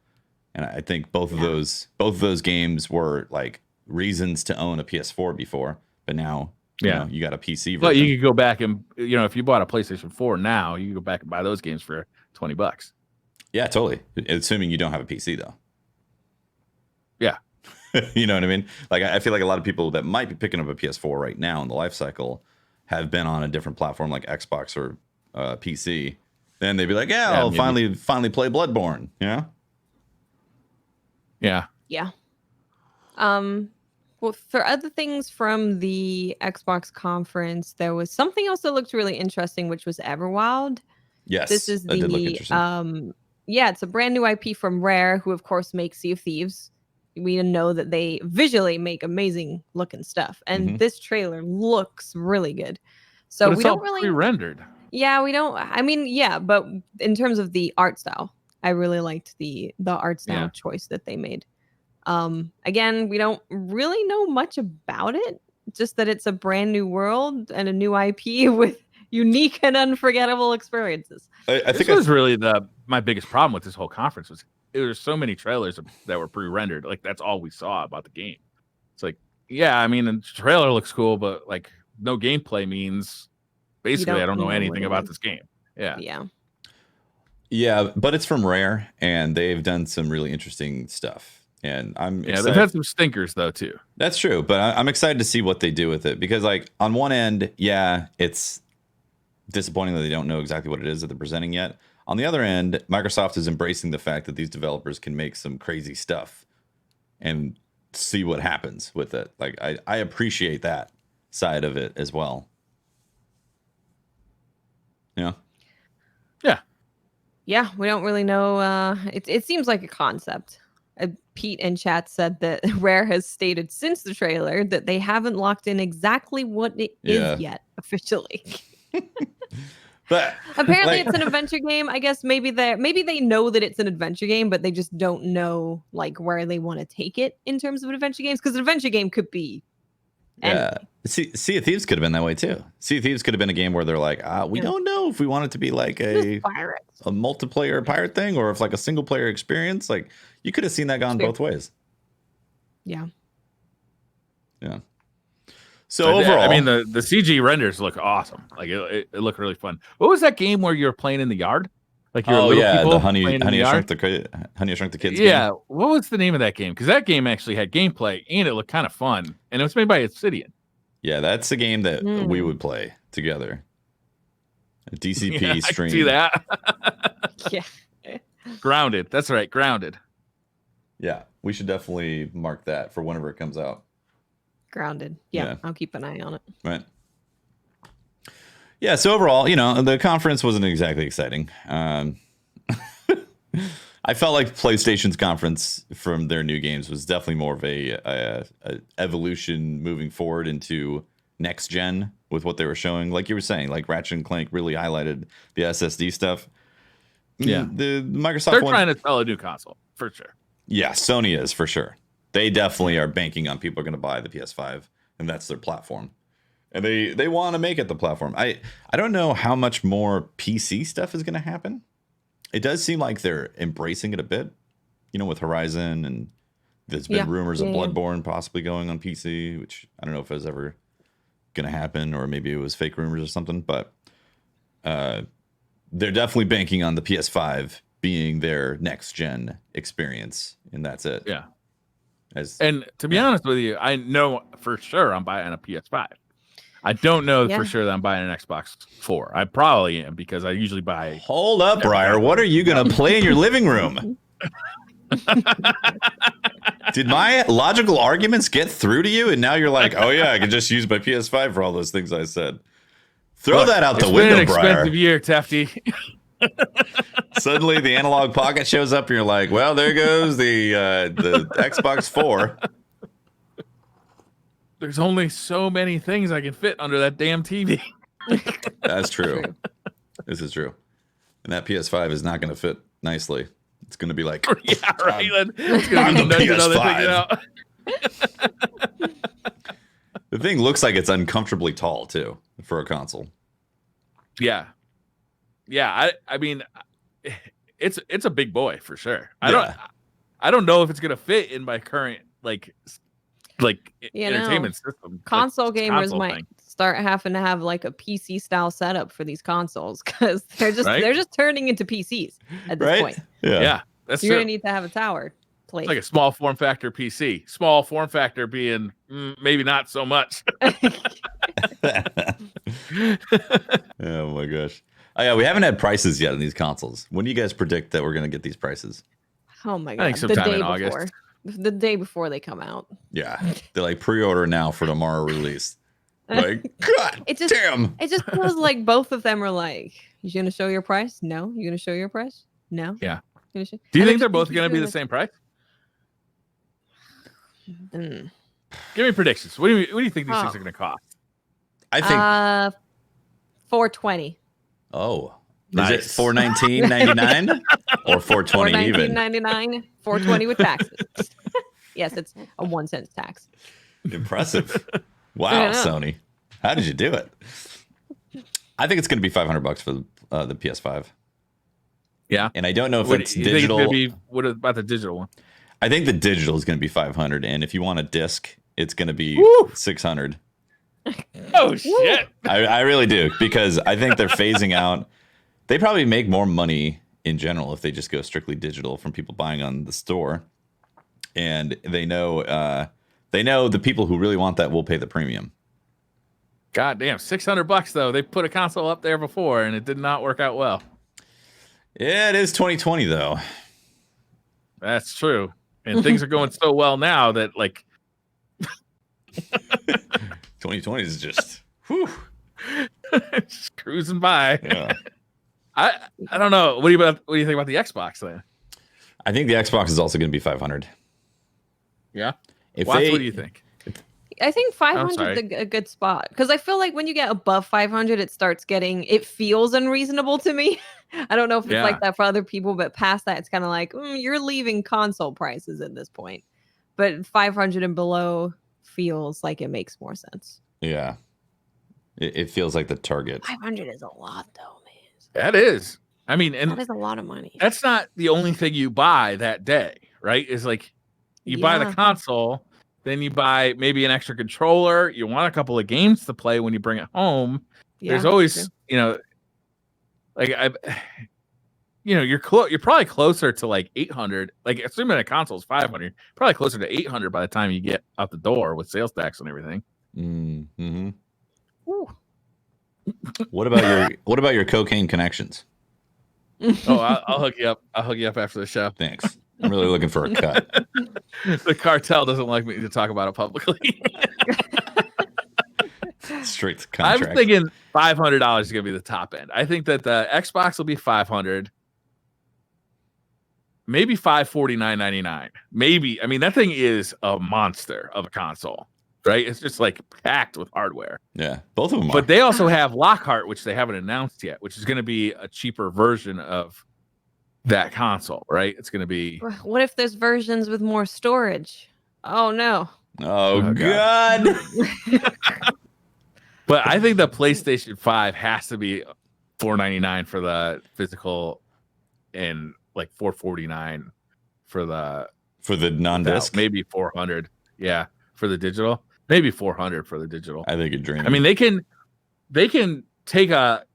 And I think both of those games were like reasons to own a PS4 before, but now you got a PC version. But you could go back and if you bought a PlayStation 4 now, you can go back and buy those games for $20. Yeah, totally. Assuming you don't have a PC though. Yeah. You know what I mean? Like, I feel like a lot of people that might be picking up a PS4 right now in the life cycle have been on a different platform like Xbox or PC. Then they'd be like, I'll finally play Bloodborne. Yeah. Yeah. Well, for other things from the Xbox conference, there was something else that looked really interesting, which was Everwild. Yes, this is that did look interesting. It's a brand new IP from Rare, who of course makes Sea of Thieves. We know that they visually make amazing looking stuff, and this trailer looks really good. So but we don't all really pre-rendered. Yeah, we don't. I mean, yeah, but in terms of the art style, I really liked the art style choice that they made. Again, we don't really know much about it, just that it's a brand new world and a new IP with unique and unforgettable experiences. I think this was really my biggest problem with this whole conference was there were so many trailers that were pre-rendered. Like, that's all we saw about the game. It's like, I mean, the trailer looks cool, but like no gameplay means basically I don't know anything about this game. Yeah, but it's from Rare, and they've done some really interesting stuff. And I'm excited. They've had some stinkers though too. That's true, but I'm excited to see what they do with it, because like on one end, it's disappointing that they don't know exactly what it is that they're presenting yet. On the other end, Microsoft is embracing the fact that these developers can make some crazy stuff and see what happens with it. Like I appreciate that side of it as well. Yeah, we don't really know. It seems like a concept. Pete in chat said that Rare has stated since the trailer that they haven't locked in exactly what it is yet officially. But apparently it's an adventure game. I guess maybe they know that it's an adventure game, but they just don't know like where they want to take it in terms of adventure games, because an adventure game could be anything. Sea of Thieves could have been that way too. Sea of Thieves could have been a game where they're like, we don't know if we want it to be like a multiplayer pirate thing or if like a single player experience. Like, you could have seen that gone both ways. Yeah. So overall, I mean, the CG renders look awesome. Like it looked really fun. What was that game where you were playing in the yard? Like you were little people the Honey Shrunk the Kids. Yeah, game. what was the name of that game? Because that game actually had gameplay and it looked kind of fun, and it was made by Obsidian. Yeah, that's a game that we would play together. A DCP stream. I can see that. Yeah. Grounded. That's right, Grounded. Yeah, we should definitely mark that for whenever it comes out. Grounded. Yeah, I'll keep an eye on it. Right. Yeah, so overall, the conference wasn't exactly exciting. I felt like PlayStation's conference from their new games was definitely more of a evolution moving forward into next gen with what they were showing. Like you were saying, like Ratchet and Clank really highlighted the SSD stuff. Yeah, the Microsoft. They're trying to sell a new console for sure. Yeah, Sony is for sure. They definitely are banking on people are going to buy the PS5, and that's their platform. And they want to make it the platform. I don't know how much more PC stuff is going to happen. It does seem like they're embracing it a bit, with Horizon, and there's been rumors of Bloodborne possibly going on PC, which I don't know if it was ever going to happen, or maybe it was fake rumors or something. But they're definitely banking on the PS5 being their next gen experience, and that's it. Yeah. And to be honest with you, I know for sure I'm buying a PS5. I don't know for sure that I'm buying an Xbox 4. I probably am because I usually buy. Hold up, Briar. What are you going to play in your living room? Did my logical arguments get through to you? And now you're like, oh, yeah, I can just use my PS5 for all those things I said. Throw that out the window, Briar. It's been an expensive year, Tefty. Suddenly the Analog Pocket shows up and you're like, well, there goes the Xbox 4. There's only so many things I can fit under that damn TV. That's true. This is true. And that PS5 is not going to fit nicely. It's going to be like, yeah, right. It's going to be the PS5. The thing looks like it's uncomfortably tall too for a console. Yeah. Yeah, I mean, it's a big boy for sure. I don't know if it's gonna fit in my current entertainment system. Console gamers might start having to have like a PC style setup for these consoles because they're just turning into PCs at this point. Yeah, that's you're gonna need to have a tower place. Like a small form factor PC. Small form factor being maybe not so much. Oh my gosh. Oh, yeah, we haven't had prices yet on these consoles. When do you guys predict that we're going to get these prices? Oh my god! I think sometime in August. The day before they come out. Yeah, they're like pre-order now for tomorrow release. Like, God, damn! It just feels like both of them are like, "You gonna show your price? No. You gonna show your price? No. Yeah. Do you think they're both gonna be the same price? Give me predictions. What do you think these things are gonna cost? I think $420. Oh, nice. Is it $419.99 or $420 even? $419.99, $420 with taxes. Yes, it's a 1 cent tax. Impressive! Wow, Sony, how did you do it? I think it's going to be $500 for the PS5. Yeah, and I don't know if it's digital. What about the digital one? I think the digital is going to be $500, and if you want a disc, it's going to be $600. Oh shit! I really do, because I think they're phasing out. They probably make more money in general if they just go strictly digital from people buying on the store, and they know the people who really want that will pay the premium. God damn, $600 though. They put a console up there before and it did not work out well. Yeah, it is 2020 though. That's true, and things are going so well now that like. 2020 is just just cruising by. Yeah. I don't know. What do you think about the Xbox then? I think the Xbox is also going to be $500. Yeah. What do you think? I think 500 is a good spot because I feel like when you get above 500, it feels unreasonable to me. I don't know if it's like that for other people, but past that, it's kind of like you're leaving console prices at this point. But 500 and below feels like it makes more sense. Yeah, it feels like the target. 500 is a lot, though, man. That is. I mean, and that is a lot of money. That's not the only thing you buy that day, right? It's like you buy the console, then you buy maybe an extra controller. You want a couple of games to play when you bring it home. Yeah, there's always, like you're probably closer to like 800. Like assuming a console is 500, probably closer to 800 by the time you get out the door with sales tax and everything. Mm-hmm. What about your cocaine connections? Oh, I'll hook you up. I'll hook you up after the show. Thanks. I'm really looking for a cut. The cartel doesn't like me to talk about it publicly. Strict contract. I'm thinking $500 is going to be the top end. I think that the Xbox will be 500, maybe $549.99. Maybe. I mean, that thing is a monster of a console, right? It's just like packed with hardware. Yeah, both of them. But they also have Lockhart, which they haven't announced yet, which is going to be a cheaper version of that console, right? It's going to be. What if there's versions with more storage? Oh no. Oh God. But I think the PlayStation 5 has to be $499 for the physical and like $449 for the non-disc. Maybe $400. Yeah, for the digital. Maybe $400 for the digital. I think you're dreaming. I mean, they can take a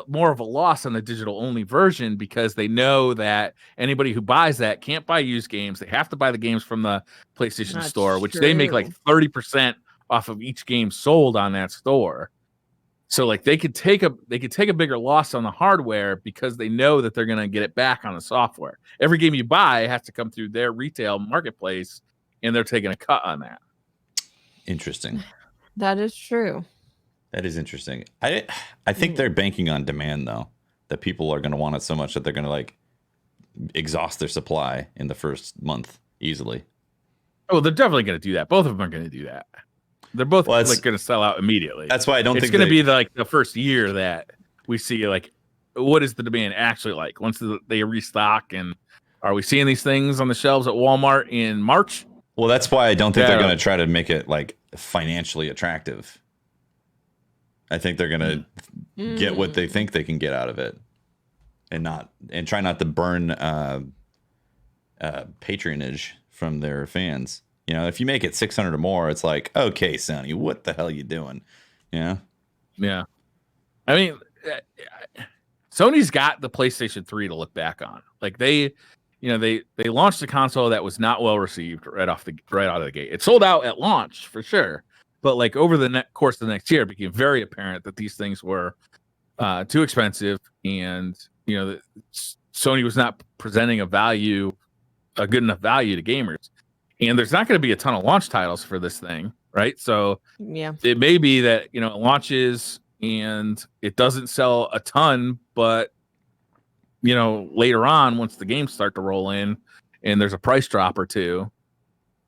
more of a loss on the digital only version because they know that anybody who buys that can't buy used games. They have to buy the games from the PlayStation Store, which they make like 30% off of each game sold on that store. So like they could take a bigger loss on the hardware because they know that they're going to get it back on the software. Every game you buy has to come through their retail marketplace, and they're taking a cut on that. Interesting. That is true. That is interesting. I think they're banking on demand though, that people are going to want it so much that they're going to like exhaust their supply in the first month easily. Oh, they're definitely going to do that. Both of them are going to do that. They're both like going to sell out immediately. That's why I don't think it's going to be the first year that we see like what is the demand actually like once they restock, and are we seeing these things on the shelves at Walmart in March? Well, that's why I don't think they're going to try to make it like financially attractive. I think they're going to get what they think they can get out of it, and try not to burn patronage from their fans. You know, if you make it 600 or more, it's like, okay, Sony, what the hell are you doing? Yeah. Yeah. I mean, Sony's got the PlayStation 3 to look back on. Like they launched a console that was not well received right out of the gate. It sold out at launch for sure, but like over the course of the next year, it became very apparent that these things were too expensive, and Sony was not presenting a good enough value to gamers. And there's not going to be a ton of launch titles for this thing, right? So yeah, it may be that it launches and it doesn't sell a ton, but later on, once the games start to roll in and there's a price drop or two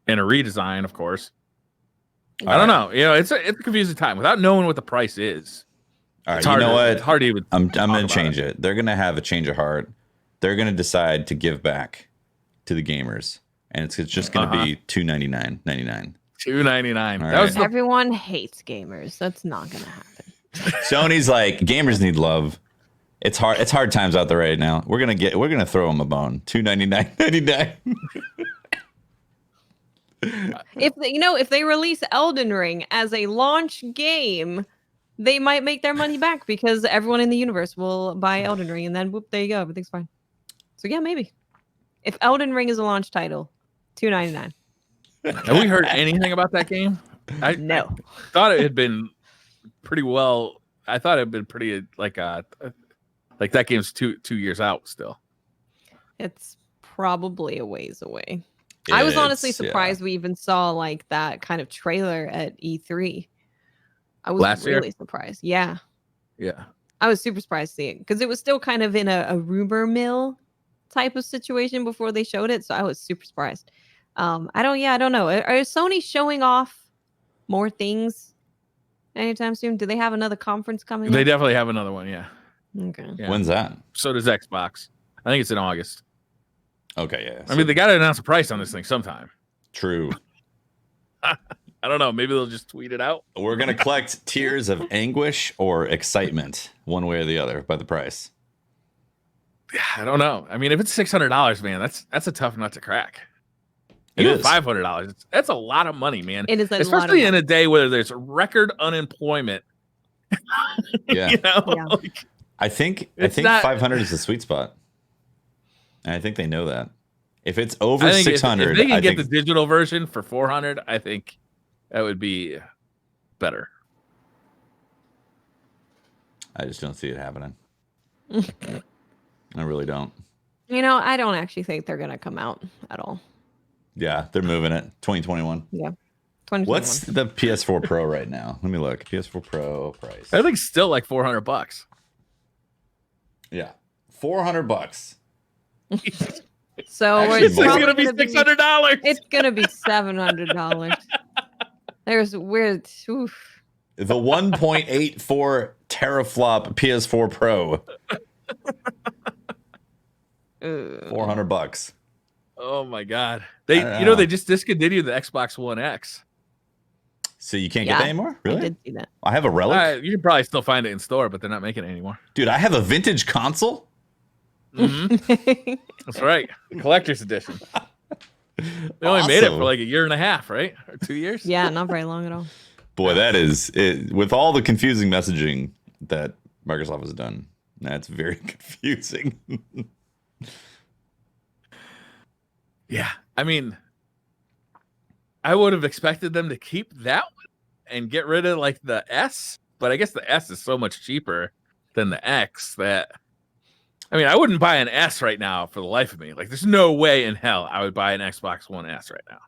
and a redesign, of course. I don't know. It's a confusing time without knowing what the price is. All right, what? It's hard to even. I'm going to change it. They're going to have a change of heart. They're going to decide to give back to the gamers. And it's just going to be $299.99. $299. Everyone hates gamers. That's not going to happen. Sony's like, gamers need love. It's hard. It's hard times out there right now. We're gonna throw them a bone. $299.99. If they release Elden Ring as a launch game, they might make their money back because everyone in the universe will buy Elden Ring, and then whoop, there you go, everything's fine. So yeah, maybe if Elden Ring is a launch title, $299. Have we heard anything about that game? No. I thought it had been pretty well. I thought it had been pretty like that game's two years out still. It's probably a ways away. I was honestly surprised we even saw like that kind of trailer at E3. I was really surprised. Yeah. Yeah. I was super surprised to see it because it was still kind of in a rumor mill type of situation before they showed it. So I was super surprised. I don't know. Are Sony showing off more things anytime soon? Do they have another conference coming up? They definitely have another one. Yeah. Okay. Yeah. When's that? So does Xbox. I think it's in August. Okay. Yeah. I mean, they got to announce a price on this thing sometime. True. I don't know. Maybe they'll just tweet it out. We're going to collect tears of anguish or excitement, one way or the other, by the price. Yeah, I don't know. I mean, if it's $600, man, that's a tough nut to crack. Even $500, that's a lot of money, man. It is, especially in a day where there's record unemployment. Yeah. Yeah. I think 500 is the sweet spot. And I think they know that. If it's over I think 600, if they can get the digital version for 400, I think that would be better. I just don't see it happening. I really don't. I don't actually think they're gonna come out at all. Yeah, they're moving it. 2021. Yeah. 2021. What's the PS4 Pro right now? Let me look. PS4 Pro price. I think it's still like $400. Yeah, $400. So Actually, it's gonna be $600. It's gonna be $700. There's weird. Oof. The 1.84 teraflop PS4 Pro. $400. Oh my god! They just discontinued the Xbox One X. So you can't get that anymore? Really? I did see that. I have a Relic. You can probably still find it in store, but they're not making it anymore. Dude, I have a vintage console. Mm-hmm. That's right, the collector's edition. They only made it for like a year and a half, right? Or 2 years? Yeah, not very long at all. Boy, that is it. With all the confusing messaging that Microsoft has done, that's very confusing. Yeah, I mean, I would have expected them to keep that one and get rid of like the S, but I guess the S is so much cheaper than the X that, I mean, I wouldn't buy an S right now for the life of me. Like, there's no way in hell I would buy an Xbox One S right now.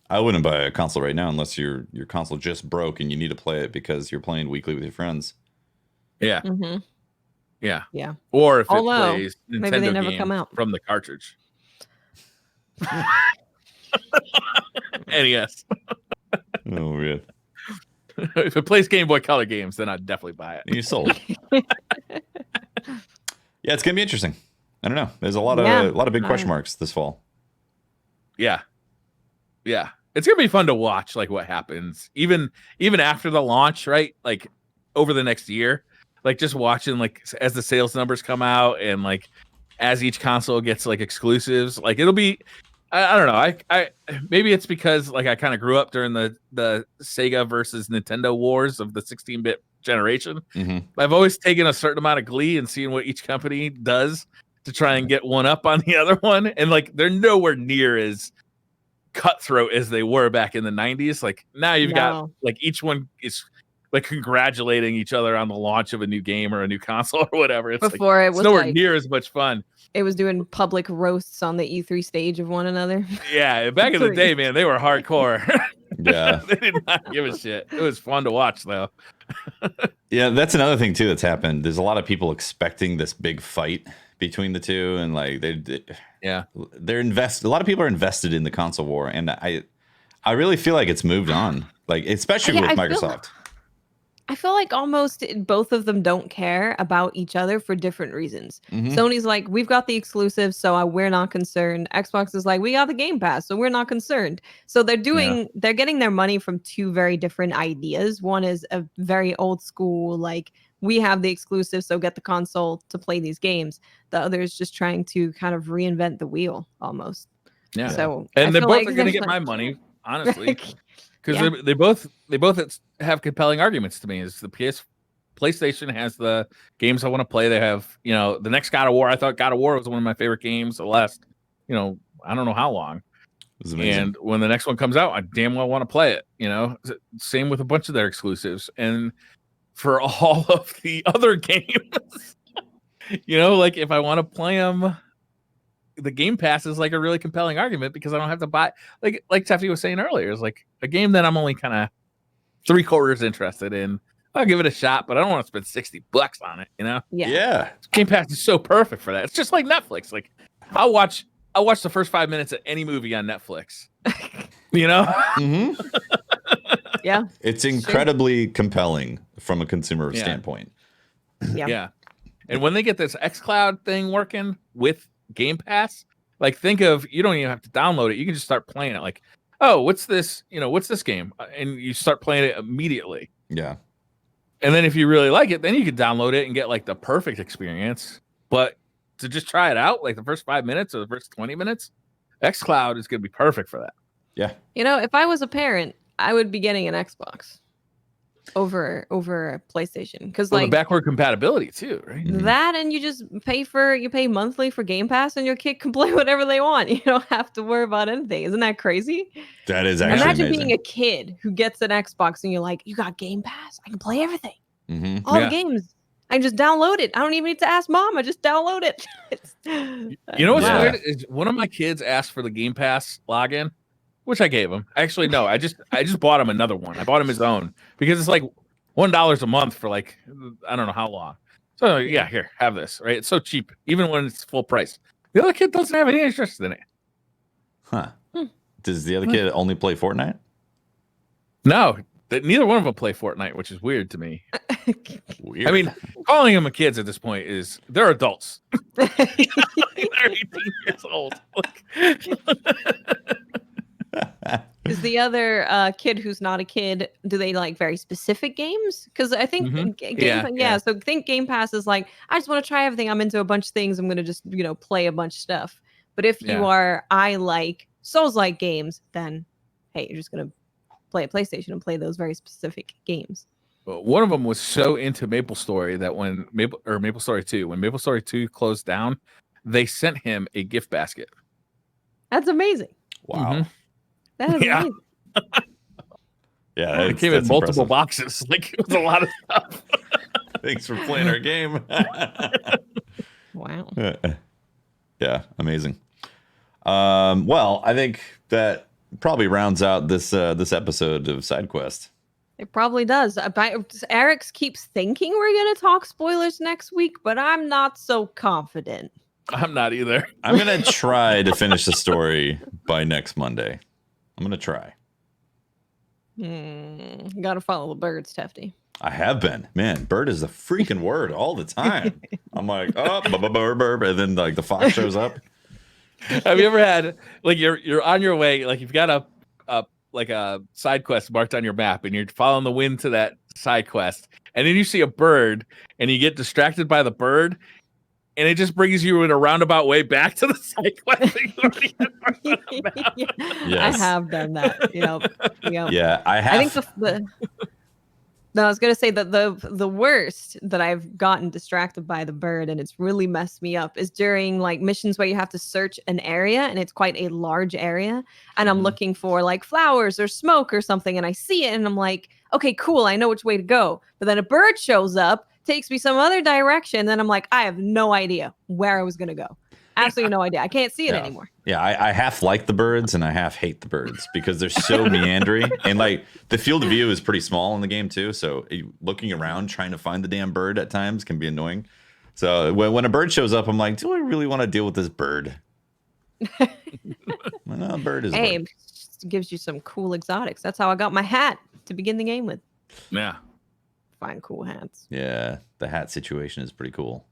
I wouldn't buy a console right now unless your console just broke and you need to play it because you're playing weekly with your friends. Yeah. Mm-hmm. Yeah. Yeah. Or if it plays Nintendo maybe they never game come out from the cartridge. NES. Oh, yeah. If it plays Game Boy Color games, then I'd definitely buy it. You sold. Yeah, it's gonna be interesting. I don't know. There's a lot of big question marks this fall. Yeah. Yeah. It's gonna be fun to watch like what happens even after the launch, right? Like over the next year. Like just watching like as the sales numbers come out and like as each console gets like exclusives, like it'll be I don't know. I maybe it's because like I kind of grew up during the Sega versus Nintendo wars of the 16-bit generation. Mm-hmm. I've always taken a certain amount of glee in seeing what each company does to try and get one up on the other one, and like they're nowhere near as cutthroat as they were back in the 90s. Like now you've got like each one is like congratulating each other on the launch of a new game or a new console or whatever. It's before like, it was it's nowhere like, near as much fun. It was doing public roasts on the E3 stage of one another. Yeah, back in the day, man, they were hardcore. Yeah. They did not give a shit. It was fun to watch though. Yeah, that's another thing too that's happened. There's a lot of people expecting this big fight between the two, and like they're invested. A lot of people are invested in the console war, and I really feel like it's moved on. Like especially with Microsoft. I feel like almost both of them don't care about each other for different reasons. Mm-hmm. Sony's like, we've got the exclusives, so we're not concerned. Xbox is like, we got the Game Pass, so we're not concerned. So they're getting their money from two very different ideas. One is a very old school, like, we have the exclusive, so get the console to play these games. The other is just trying to kind of reinvent the wheel almost. Yeah. So and they both are going to get my money, honestly. Because they both have compelling arguments to me. Is the PlayStation has the games I want to play. They have, the next God of War. I thought God of War was one of my favorite games the last, I don't know how long. It was amazing. And when the next one comes out, I damn well want to play it. Same with a bunch of their exclusives. And for all of the other games, like if I want to play them, the Game Pass is like a really compelling argument because I don't have to buy like Tefty was saying earlier, is like a game that I'm only kind of 3/4 interested in. I'll give it a shot, but I don't want to spend $60 on it, Yeah. Game Pass is so perfect for that. It's just like Netflix. Like I'll watch the first 5 minutes of any movie on Netflix. Mm-hmm. Yeah. It's incredibly compelling from a consumer standpoint. Yeah. And when they get this xCloud thing working with Game Pass, like think of, you don't even have to download it, you can just start playing it. Like, oh, what's this game, and you start playing it immediately. Yeah. And then if you really like it, then you can download it and get like the perfect experience. But to just try it out, like the first 5 minutes or the first 20 minutes, xCloud is going to be perfect for that. Yeah. If I was a parent, I would be getting an Xbox. over PlayStation, because the like backward compatibility too, right? That, and you just pay monthly for Game Pass, and your kid can play whatever they want. You don't have to worry about anything. Isn't that crazy? That is actually Imagine amazing. being a kid who gets an Xbox and you're like, you got Game Pass? I can play everything. All the games. I just download it. I don't even need to ask mom. I just download it. You know what's weird is one of my kids asked for the Game Pass login, which I gave him. Actually, no, I just bought him another one. I bought him his own because it's like $1 a month for like I don't know how long. So yeah, here, have this. Right, it's so cheap, even when it's full price. The other kid doesn't have any interest in it. Huh? Does the other kid only play Fortnite? No. Neither one of them play Fortnite, which is weird to me. Weird. I mean, calling them kids at this point they're adults. They're 18 years old. Is the other kid who's not a kid, do they like very specific games? Because I think so think Game Pass is like, I just want to try everything. I'm into a bunch of things. I'm going to just, play a bunch of stuff. But if you are, I like Souls-like games, then, hey, you're just going to play a PlayStation and play those very specific games. Well, one of them was so into MapleStory that when MapleStory 2, when MapleStory 2 closed down, they sent him a gift basket. That's amazing. Wow. That is amazing. Yeah, it came in multiple boxes. Like, it was a lot of stuff. Thanks for playing our game. Wow. Yeah, amazing. Well, I think that probably rounds out this episode of SideQuest. It probably does. Eric keeps thinking we're going to talk spoilers next week, but I'm not so confident. I'm not either. I'm going to try to finish the story by next Monday. I'm going to try. Got to follow the birds, Tefty. I have been. Man, bird is the freaking word all the time. I'm like, oh, burr, and then like the fox shows up. Have you ever had like you're on your way, like you've got a side quest marked on your map, and you're following the wind to that side quest, and then you see a bird, and you get distracted by the bird, and it just brings you in a roundabout way back to the side quest. Yes. I have done that. Yeah, I have. I think No, I was gonna say that the worst that I've gotten distracted by the bird, and it's really messed me up, is during like missions where you have to search an area, and it's quite a large area, and I'm looking for like flowers or smoke or something, and I see it, and I'm like, okay, cool, I know which way to go. But then a bird shows up, takes me some other direction, and then I'm like, I have no idea where I was gonna go. Absolutely no idea. I can't see it anymore. Yeah, I half like the birds and I half hate the birds because they're so meandering, and like the field of view is pretty small in the game too. So looking around trying to find the damn bird at times can be annoying. So when a bird shows up, I'm like, do I really want to deal with this bird? No, bird is. Hey, it gives you some cool exotics. That's how I got my hat to begin the game with. Yeah, find cool hats. Yeah, the hat situation is pretty cool.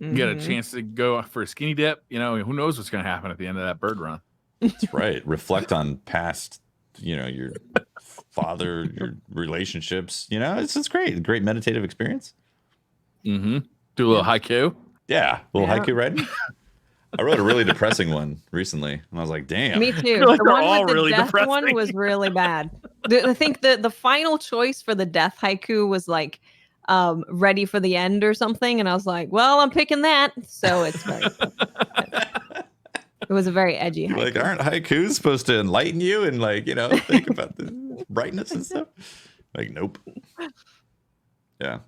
You get a chance to go for a skinny dip. Who knows what's going to happen at the end of that bird run. That's right. Reflect on past, your father, your relationships. It's great. Great meditative experience. Mm-hmm. Do a little haiku. Yeah, a little haiku writing. I wrote a really depressing one recently, and I was like, damn. Me too. Like the one with the really death depressing. one was really bad. I think the final choice for the death haiku was like, ready for the end or something, and I was like, well, I'm picking that, so it's very it was a very edgy haiku. Like, aren't haikus supposed to enlighten you and like think about the brightness and stuff? Like, nope. Yeah,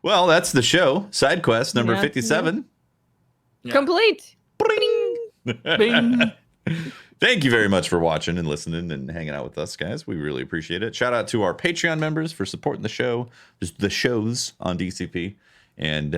well, that's the show. SideQuest number 57 complete. Bing. Thank you very much for watching and listening and hanging out with us, guys. We really appreciate it. Shout out to our Patreon members for supporting the show, the shows on DCP, and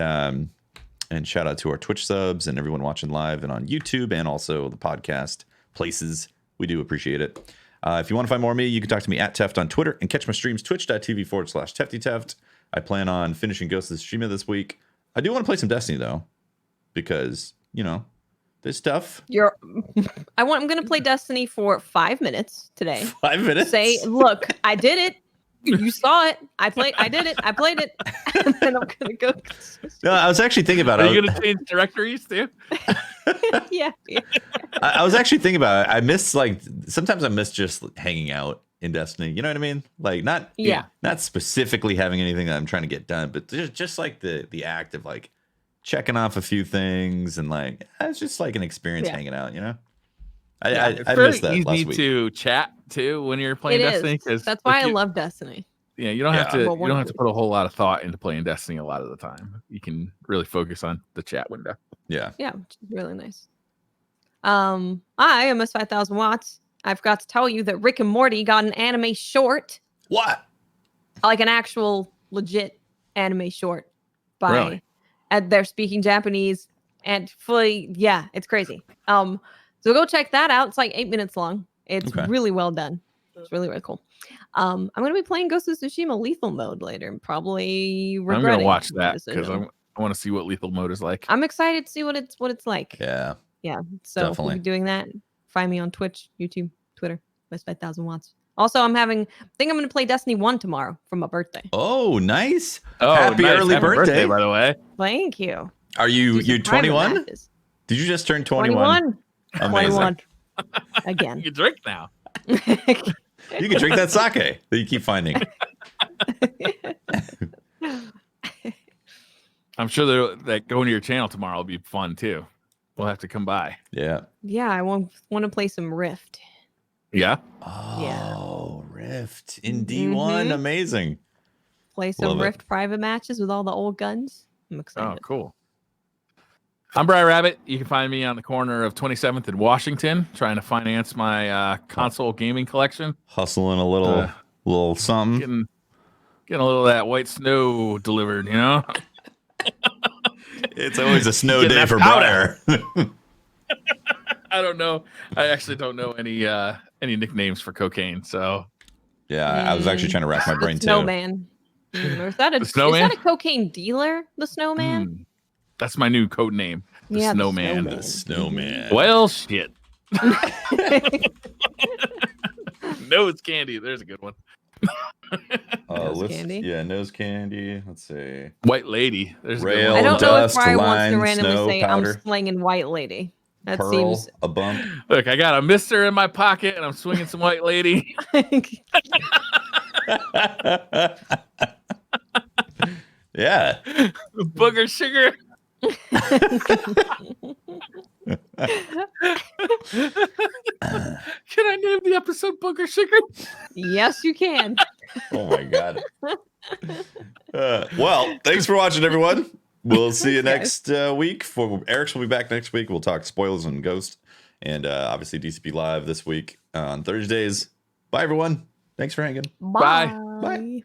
shout out to our Twitch subs and everyone watching live and on YouTube and also the podcast places. We do appreciate it. If you want to find more of me, you can talk to me at Teft on Twitter and catch my streams twitch.tv/TeftyTeft. I plan on finishing Ghost of Tsushima this week. I do want to play some Destiny though, because there's stuff. I'm going to play Destiny for 5 minutes today. 5 minutes? Say, look, I did it. You saw it. I did it. I played it. And then I'm going to go. No, I was actually thinking about it. Are you going to change directories too? Yeah. I was actually thinking about it. Sometimes I miss just hanging out in Destiny. You know what I mean? Like not specifically having anything that I'm trying to get done, but just like the act of like checking off a few things and like it's just like an experience hanging out, you know? I missed that last week. It's to chat too when you're playing Destiny, because that's why I love Destiny. Yeah, you don't have to. You don't have to put a whole lot of thought into playing Destiny a lot of the time. You can really focus on the chat window. Yeah, which is really nice. I almost 5,000 watts. I forgot to tell you that Rick and Morty got an anime short. What? Like an actual legit anime short by, and they're speaking Japanese and fully. Yeah, it's crazy. So go check that out. It's like 8 minutes long. It's really well done. It's really, really cool. I'm going to be playing Ghost of Tsushima Lethal Mode later and probably regretting. I'm going to watch that because I want to see what Lethal Mode is like. I'm excited to see what it's like. Yeah. Yeah. So we'll be doing that. Find me on Twitch, YouTube, Twitter, West 5,000 watts. Also, I think I'm going to play Destiny 1 tomorrow for my birthday. Oh, nice. Oh, happy early birthday, by the way. Thank you. Are you 21? Did you just turn 21? 21. Again. You can drink now. You can drink that sake that you keep finding. I'm sure that going to your channel tomorrow will be fun too. We'll have to come by. Yeah. Yeah, I want to play some Rift. Yeah. Oh, Rift in D1, amazing. Play some Rift private matches with all the old guns. I'm excited. Oh, cool. I'm Briar Rabbit. You can find me on the corner of 27th and Washington, trying to finance my console gaming collection. Hustling a little something. Getting a little of that white snow delivered, you know? It's always a snow day for Briar. I don't know. I actually don't know any nicknames for cocaine, so. Yeah, I was actually trying to rack my brain too. Snowman. Is that a cocaine dealer? The Snowman? That's my new code name. The Snowman. The Snowman. Well, shit. Nose candy. There's a good one. Nose candy. Yeah, nose candy. Let's see. White lady. There's rail. I don't know if Brian wants to randomly snow, say powder. I'm slinging white lady. That Pearl, seems a bump. Look, I got a mister in my pocket and I'm swinging some white lady. Yeah. Booger sugar. Can I name the episode Booger Sugar? Yes, you can. Oh my god. Well, thanks for watching, everyone. We'll see you next week. Eric's will be back next week. We'll talk spoilers and Ghost, and obviously DCP Live this week on Thursdays. Bye, everyone. Thanks for hanging. Bye. Bye.